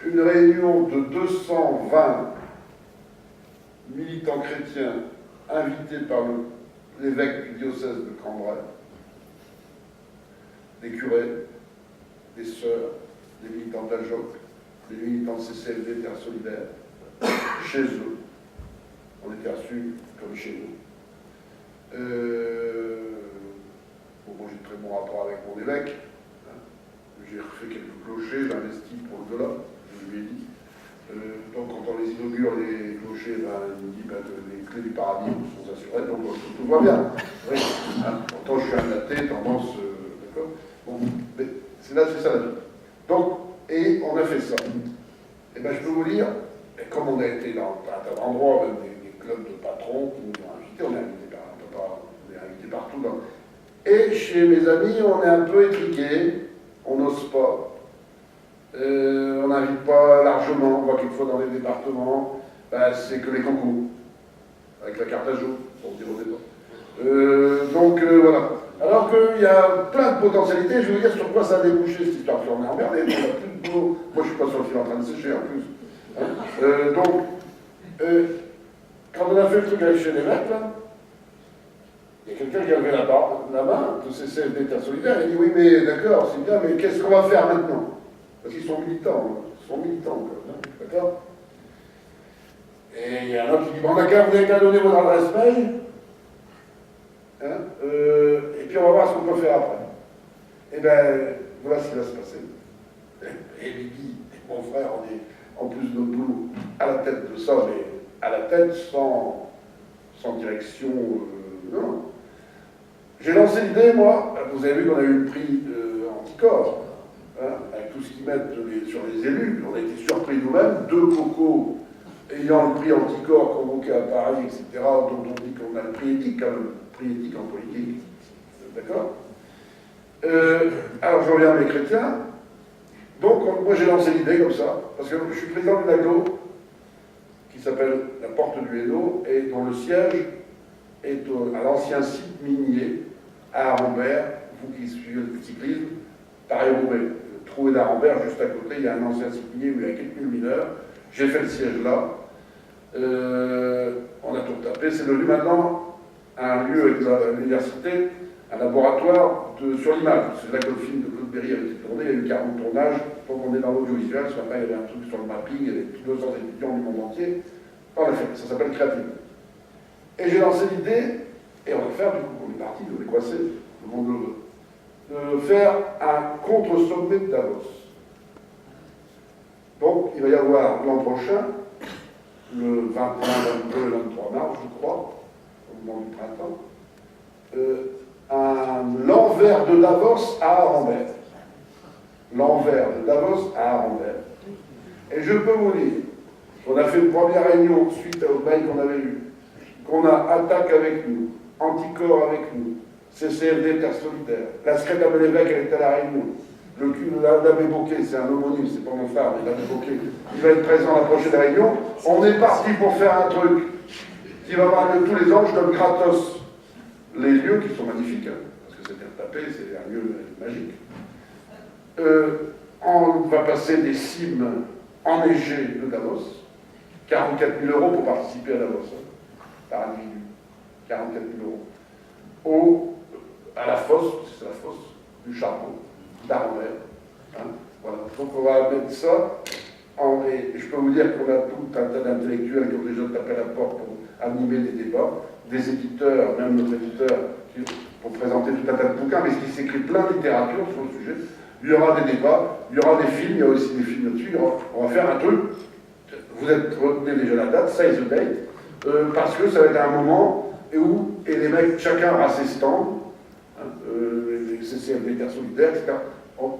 une réunion de 220 militants chrétiens invités par l'évêque du diocèse de Cambrai, des curés, des sœurs, des militants d'Ajoc, des militants de CCLD, Terre Solidaire, chez eux. On était reçus comme chez nous. Moi, j'ai de très bon rapport avec mon évêque. J'ai refait quelques clochers, j'ai investi pour le dollar, je lui ai dit. Donc, quand on les inaugure, les clochers, il me dit les clés du paradis sont assurées, donc tout va bien. Oui. Pourtant, je suis un athée, tendance. D'accord. Bon, mais c'est ça la vie. Donc, et on a fait ça. Et bien, je peux vous dire, comme on a été dans un tas d'endroits, même des clubs de patrons qui nous ont invités, on est invité partout. Et chez mes amis, on est un peu étriqué, on n'ose pas. On n'invite pas largement, on voit quelquefois dans les départements, c'est que les concours, avec la carte à jour, pour dire au départ. Donc voilà. Alors qu'il y a plein de potentialités, je vais vous dire sur quoi ça a débouché cette histoire, on est emmerdé, on n'a plus de boulot. Moi je suis pas sur le fil en train de sécher en plus. Donc, quand on a fait le truc avec chez l'évêque, là, il y a quelqu'un qui a levé la main de CCLD Terre Solidaire, il dit oui mais d'accord, c'est bien, mais qu'est-ce qu'on va faire maintenant? Parce qu'ils sont militants, d'accord? Et il y a un autre qui dit, bon, vous n'avez qu'à donner votre adresse mail, et puis on va voir ce qu'on peut faire après. Et bien, voilà ce qui va se passer. Et Bibi, mon frère, on est, en plus de notre boulot, à la tête de ça, mais à la tête sans direction, non. J'ai lancé l'idée, moi, vous avez vu qu'on a eu le prix Anticorps, avec tout ce qu'ils mettent sur les élus, on a été surpris nous-mêmes, 2 cocos ayant le prix Anticorps convoqué à Paris, etc., dont on dit qu'on a le prix éthique, quand même, prix éthique en politique, d'accord. Alors je reviens à mes chrétiens, donc moi j'ai lancé l'idée comme ça, parce que je suis président d'une agglo qui s'appelle la Porte du Hainaut, et dont le siège est à l'ancien site minier à Arambert, vous qui suivez le cyclisme, Paris-Roubaix, le trou d'Arambert, juste à côté, il y a un ancien site minier où il y a quelques mille mineurs. J'ai fait le siège là. On a tout tapé. C'est devenu maintenant un lieu avec l'université, un laboratoire sur l'image. C'est là que le film de Claude Berry avait été tourné. Il y a eu 40 tournages. Donc on est dans l'audiovisuel. Ce matin, il y avait un truc sur le mapping. Il y avait plus de 200 étudiants du monde entier. On l'a fait. Ça s'appelle Créative. Et j'ai lancé l'idée, et on va le faire, du coup, on est parti, on est coincé, le monde le veut, de faire un contre-sommet de Davos. Donc, il va y avoir l'an prochain, le 21, 22 et 23 mars, je crois, au moment du printemps, l'envers de Davos à Arambert. L'envers de Davos à Arambert. Et je peux vous dire qu'on a fait une première réunion suite au mail qu'on avait eu, qu'on a Attaque avec nous, Anticorps avec nous, CCFD Terre Solidaire, la secrétaire de l'évêque, elle était à la réunion. L'abbé Bocquet, c'est un homonyme, c'est pas mon frère, mais l'abbé Bocquet, il va être présent à la prochaine réunion. On est parti pour faire un truc qui va parler de tous les ans. Je donne gratos les lieux qui sont magnifiques, hein, parce que c'est bien tapé, c'est un lieu magique. On va passer des cimes enneigées de Davos, 44 000 € pour participer à Davos, hein, par individu, 44 000 €. À la fosse, c'est la fosse du charbon, d'Arambert. Hein, voilà. Donc on va mettre ça, et je peux vous dire qu'on a tout un tas d'intellectuels qui ont déjà tapé à la porte pour animer des débats, des éditeurs, même notre éditeur, pour présenter tout un tas de bouquins, mais qui s'écrit plein de littérature sur le sujet. Il y aura des débats, il y aura des films, il y a aussi des films là-dessus. On va faire un truc, vous êtes retenez déjà la date, save the date, parce que ça va être un moment où, et les mecs, chacun aura ses stands, hein, les CCFD, Terre Solidaire, etc.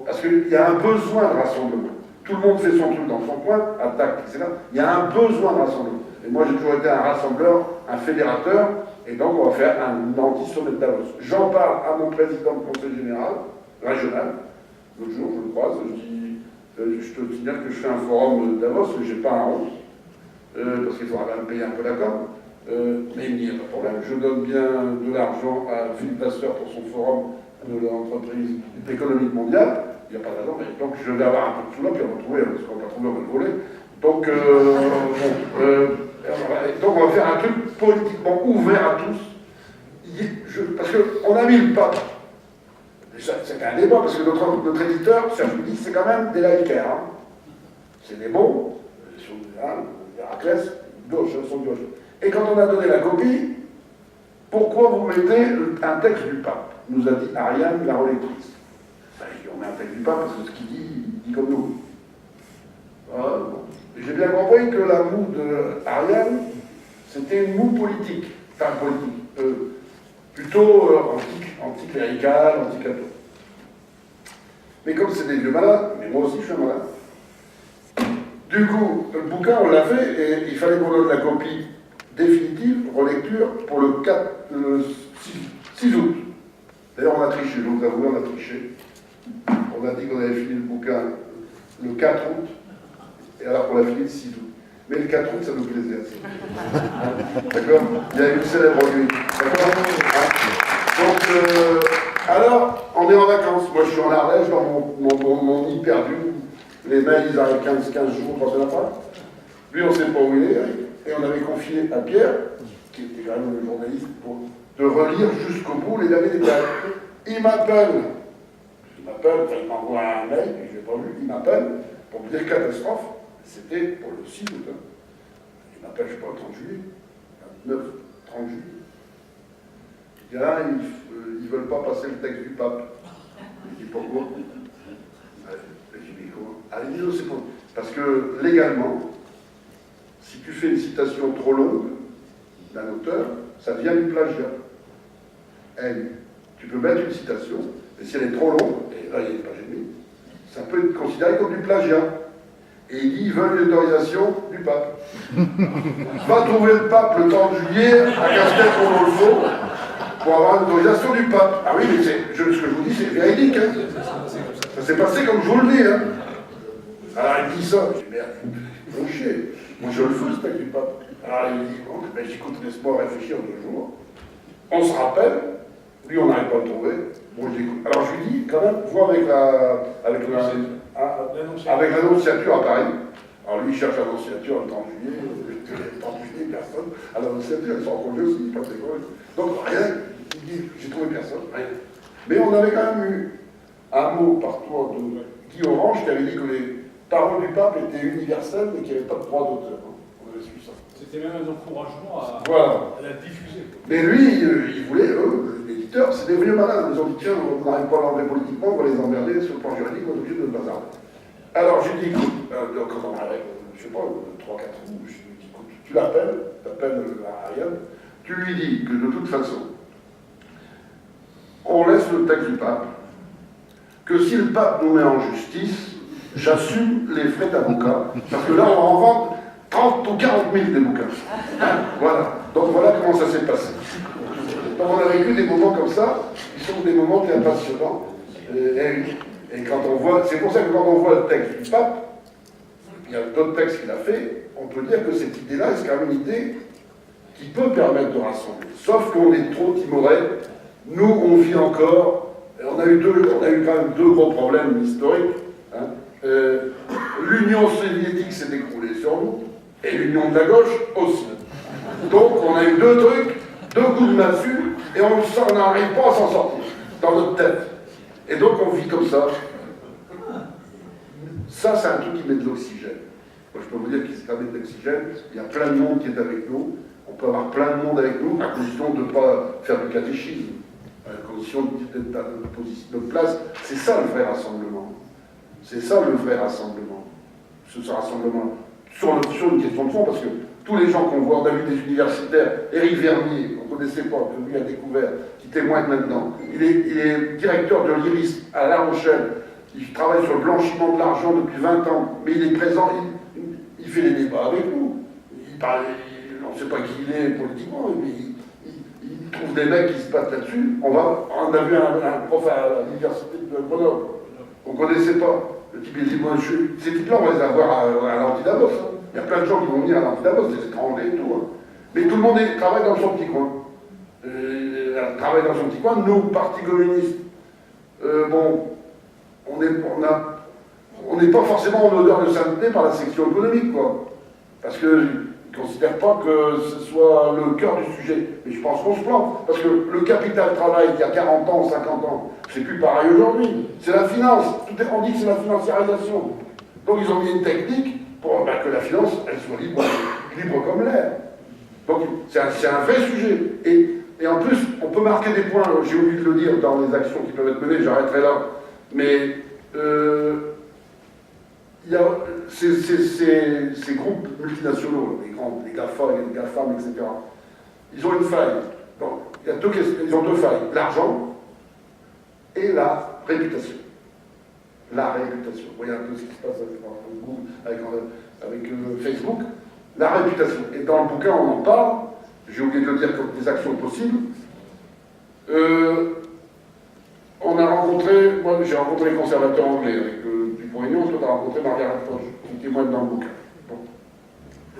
Parce qu'il y a un besoin de rassemblement. Tout le monde fait son truc dans son coin, attaque, etc. Il y a un besoin de rassemblement. Et moi, j'ai toujours été un rassembleur, un fédérateur, et donc on va faire un anti-sommet de Davos. J'en parle à mon président du conseil général, régional. L'autre jour, je le croise, je dis, je te signale que je fais un forum de Davos, mais je n'ai pas un rond, parce qu'il faudra quand même payer un peu la com. Mais il n'y a pas de problème. Je donne bien de l'argent à Philippe Pasteur pour son forum de l'entreprise économique mondiale. Il n'y a pas d'argent, mais donc je vais avoir un peu de sous là, puis on va trouver, parce qu'on va pas trouver, on va le voler. Donc, donc on va faire un truc politiquement ouvert à tous. Parce qu'on a mis le pape. C'est un débat, parce que notre éditeur, Serge Midi, c'est quand même des laïcaires. Hein. C'est des bons, Héraclès, gauche, sont gauche. Et quand on a donné la copie, pourquoi vous mettez un texte du pape? Nous a dit Ariane, la relectrice. Ben, on met un texte du pape parce que ce qu'il dit, il dit comme nous. Bon. J'ai bien compris que la moue de Ariane, c'était une moue politique. Enfin, politique. Plutôt anticlérical, anti-catholique. Mais comme c'est des vieux malades, mais moi aussi je suis un malade. Du coup, le bouquin, on l'a fait, et il fallait qu'on donne la copie définitive, relecture, pour le 6 août. D'ailleurs, on a triché, je vous avoue, on a triché. On a dit qu'on avait fini le bouquin le 4 août, et alors qu'on l'a fini le 6 août. Mais le 4 août, ça nous plaisait assez. D'accord? Il y a une célèbre nuit. D'accord? Donc, alors, on est en vacances. Moi, je suis en Ardèche, dans mon nid perdu. Les mails, ils arrivent 15 jours, 3 semaines après. Lui, on ne sait pas où il est. Et on avait confié à Pierre, qui était quand même le journaliste, de relire jusqu'au bout les derniers détails. Il m'appelle, enfin, il m'envoie un mail, je ne l'ai pas vu, il m'appelle pour me dire catastrophe. C'était pour le 6 août. Il m'appelle, je ne sais pas, le 30 juillet, 29, 30 juillet. Il dit là, ils ne veulent pas passer le texte du pape. Je dis pourquoi? Je dis mais comment? Ah, il dit non, c'est pas. Parce que légalement, si tu fais une citation trop longue d'un auteur, ça devient du plagiat. Tu peux mettre une citation, et si elle est trop longue, et là il y a une page et demie, ça peut être considéré comme du plagiat. Et il dit, ils veulent une autorisation du pape. Va trouver le pape le 30 juillet à Castel-Condolfo pour avoir une autorisation du pape. Ah oui, mais ce que je vous dis, c'est véridique. Hein. Ça s'est passé comme je vous le dis. Hein. Alors il dit ça, je dis, merde, ils vont chier. Moi je le fais, ce texte du pape. Alors il dit, bon, ben, j'écoute, laisse-moi réfléchir 2 jours. On se rappelle, lui on n'arrive pas à le trouver. Bon, je l'écoute. Alors je lui dis, quand même, vois avec l'annonciature à Paris. Alors lui, il cherche l'annonciature le 30 juillet, le 30 juillet, personne. À l'annonciature, ils sont en congé aussi, pas très gros. Donc rien, il dit, j'ai trouvé personne, rien. Mais on avait quand même eu un mot partout de Guy Orange qui avait dit que les paroles du pape étaient universelles mais qu'il n'y avait pas de droit d'auteur. On avait su ça. C'était même un encouragement à la diffuser. Mais lui, il voulait, l'éditeur, c'est des vieux malins. Ils ont dit, tiens, on n'arrive pas à l'enlever politiquement, on va les emmerder sur le plan juridique, on est obligé de le bazar. Alors j'ai dit, écoute, quand on arrive, je sais pas, 3-4 roues, je lui dis, écoute, tu l'appelles, t'appelles Ariane, tu lui dis que de toute façon, sur le texte du pape que si le pape nous met en justice, j'assume les frais d'avocat, parce que là, on va en vendre 30 ou 40 000 des bouquins. Hein, voilà. Donc voilà comment ça s'est passé. Donc on a vécu des moments comme ça, qui sont des moments très passionnants. Et quand on voit, c'est pour ça que quand on voit le texte du pape, il y a d'autres textes qu'il a fait, on peut dire que cette idée-là, c'est quand même une idée qui peut permettre de rassembler. Sauf qu'on est trop timorés. Nous, on vit encore. On a eu quand même deux gros problèmes historiques. Hein. L'Union soviétique s'est écroulée sur nous, et l'Union de la gauche aussi. Donc on a eu deux trucs, deux coups de massue, et on n'arrive pas à s'en sortir dans notre tête. Et donc on vit comme ça. Ça, c'est un truc qui met de l'oxygène. Moi, je peux vous dire qu'il s'est met de l'oxygène. Il y a plein de monde qui est avec nous. On peut avoir plein de monde avec nous, à condition de ne pas faire du catéchisme, à condition d'être à notre place. C'est ça le vrai rassemblement. C'est ça le vrai rassemblement. Ce rassemblement sur une question de fond, parce que tous les gens qu'on voit, on a vu des universitaires, Éric Vernier, qu'on ne connaissait pas, que lui a découvert, qui témoigne maintenant. Il est directeur de l'IRIS à La Rochelle. Il travaille sur le blanchiment de l'argent depuis 20 ans, mais il est présent, il fait les débats avec nous. Il parle, on ne sait pas qui il est politiquement, mais il trouve des mecs qui se battent là-dessus. On a vu un prof à l'université de Grenoble, on ne connaissait pas. Le type, il dit, moi, ces types-là, on va les avoir à l'Anti-Davos. Hein. Il y a plein de gens qui vont venir à l'Anti-Davos, des étrangers et tout. Hein. Mais tout le monde travaille dans son petit coin. Travaille dans son petit coin. Nous, Parti communiste, on n'est pas forcément en odeur de sainteté par la section économique, quoi. Parce qu'ils ne considèrent pas que ce soit le cœur du sujet. Mais je pense qu'on se plante. Parce que le capital travail, il y a 40 ans, 50 ans, c'est plus pareil aujourd'hui. C'est la finance. On dit que c'est la financiarisation. Donc ils ont mis une technique pour que la finance, elle soit libre comme l'air. Donc c'est un vrai sujet. Et en plus, on peut marquer des points, j'ai oublié de le dire, dans les actions qui peuvent être menées, j'arrêterai là. Mais il y a ces groupes multinationaux, les GAFA, les GAFAM, etc. Ils ont une faille. Donc, ils ont deux failles. L'argent et la réputation. La réputation. Vous voyez un peu ce qui se passe avec Facebook. La réputation. Et dans le bouquin, on en parle. J'ai oublié de le dire comme des actions possibles. On a rencontré, moi j'ai rencontré les conservateurs anglais avec Dupont-Aignan, toi tu as rencontré Margaret Thatcher, qui témoigne dans le bouquin. Bon.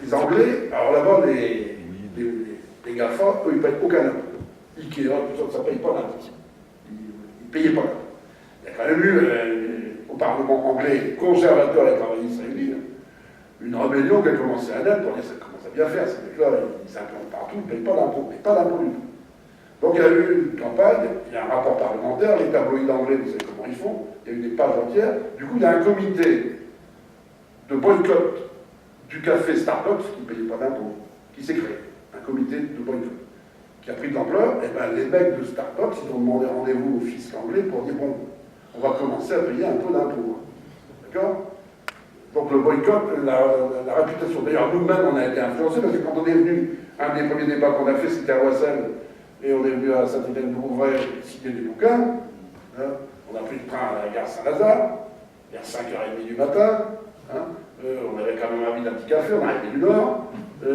Les Anglais, alors là-bas, les GAFA, eux, ils ne payent aucun impôt. Ikea, tout ça ne paye pas d'impôt. Ils ne payaient pas d'impôt. Il y a quand même eu, au Parlement anglais, conservateur et travailliste réunis, une rébellion qui a commencé à naître pour dire ça commence à bien faire, ces mecs-là, ils s'implantent partout, ils ne payent pas d'impôt, mais pas d'impôt du tout. Donc il y a eu une campagne, il y a un rapport parlementaire, les tabloïds anglais, vous savez comment ils font, il y a eu des pages entières. Du coup, il y a un comité de boycott du café Starbucks, qui ne payait pas d'impôt, qui s'est créé. Un comité de boycott, qui a pris de l'ampleur. Et bien les mecs de Starbucks, ils ont demandé rendez-vous au fisc anglais pour dire, bon, on va commencer à payer un peu d'impôt. D'accord? Donc le boycott, la réputation. D'ailleurs, nous-mêmes, on a été influencés, parce que quand on est venu, un des premiers débats qu'on a fait, c'était à Oissel, et on est venu à Saint-Étienne-du-Rouvray signer des bouquins. Hein. On a pris le train à la gare Saint-Lazare, vers 5h30 du matin. Hein. On avait quand même envie d'un petit café, on arrivait du Nord. Il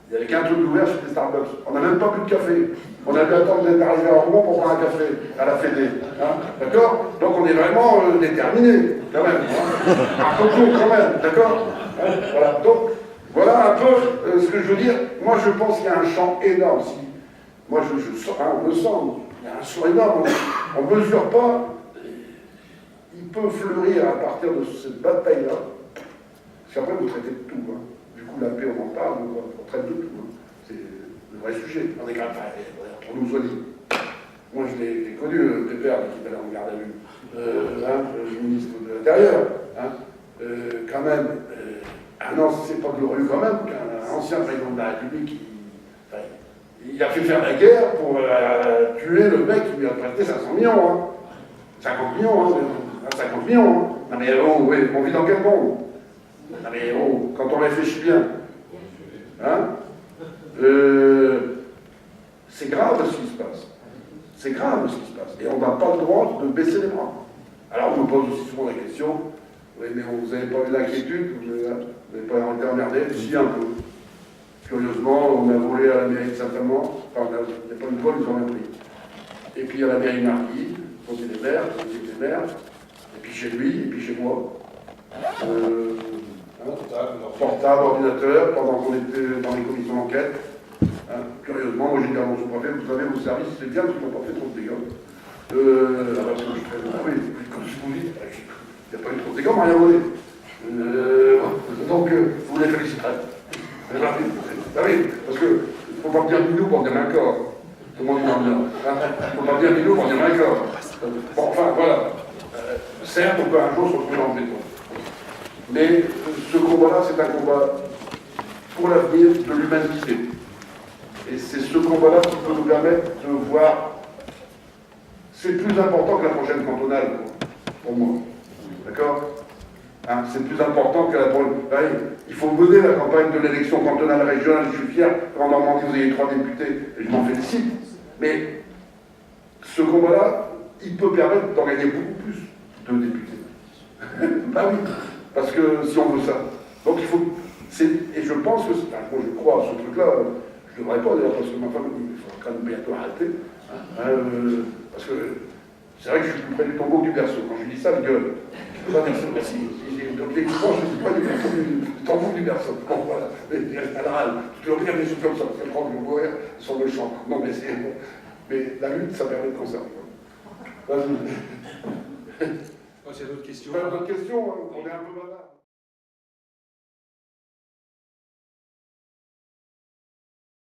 n'y avait qu'un truc ouvert chez les Starbucks. On n'a même pas bu de café. On a dû attendre d'être arrivé à Rouen pour boire un café à la Fédé. Hein. D'accord? Donc on est vraiment déterminés, quand même. Hein. Un peu court, quand même. D'accord? Hein. Voilà. Donc, voilà un peu ce que je veux dire. Moi, je pense qu'il y a un champ énorme. Moi, on le sent, il y a un champ énorme, on ne mesure pas, il peut fleurir à partir de cette bataille-là, parce qu'après vous traitez de tout, hein. Du coup la paix on en parle, on traite de tout, hein. C'est le vrai sujet, on est quand même, pour nous soigner. Moi je l'ai connu, Pépère, qui est allé en garde à vue, le ministre de l'Intérieur, hein. Quand même, non, c'est pas glorieux quand même, qu'un ancien président de la République, il a fait faire la guerre pour tuer le mec qui lui a prêté 500 millions. Hein. 50 millions, hein. 50 millions. Hein. Non mais oh, oui, on vit dans quel monde? Non mais oh, quand on réfléchit bien. Hein, c'est grave ce qui se passe. C'est grave ce qui se passe. Et on n'a pas le droit de baisser les bras. Alors on me pose aussi souvent la question, oui, mais vous n'avez pas eu l'inquiétude, vous n'avez pas été emmerdé? Si, un peu. Curieusement, on a volé à la mairie de Saint-Amand, enfin, il n'y a pas une fois, ils ont rien pris. Et puis à la mairie de Marquis, on est des maires, et puis chez lui, et puis chez moi. Portable, ordinateur, pendant qu'on était dans les commissions d'enquête. Curieusement, moi j'ai dit à mon sous-préfet, vous savez, vos services, c'est bien, parce qu'ils n'ont pas fait trop de dégâts. Oui, comme je vous dis, il n'y a pas eu trop de dégâts, on m'a rien volé. Donc, vous les féliciterez. Ah oui, parce qu'il ne faut pas dire minou pour dire un corps. Tout le monde dit bien. Il ne faut pas dire minou pour dire un corps. Bon, enfin, voilà. Certes, on peut un jour se retrouver dans le béton. Mais ce combat-là, c'est un combat pour l'avenir de l'humanité. Et c'est ce combat-là qui peut nous permettre de voir. C'est plus important que la prochaine cantonale, pour moi. D'accord? C'est plus important que la prochaine. Il faut mener la campagne de l'élection cantonale régionale. Je suis fier qu'en Normandie, vous ayez 3 députés, et je m'en félicite. Mais ce combat-là, il peut permettre d'en gagner beaucoup plus de députés. Bah oui, parce que si on veut ça. Donc il faut. Et je pense que. Moi, je crois à ce truc-là. Je ne devrais pas d'ailleurs, parce que ma femme, il faudra quand même bientôt arrêter. Parce que c'est vrai que je suis plus près du tombeau que du berceau. Quand je dis ça, je gueule. Je ne peux pas dire ça, merci. Donc les je suis pas du tombeau du berceau. Bon, voilà. Elle râle. Tu dois bien des choses comme ça, parce qu'elle prend du mourir sur le champ. Non, mais c'est. Mais la lutte, ça permet de conserver. Vas-y. C'est d'autres questions. D'autres questions, on est un peu malade.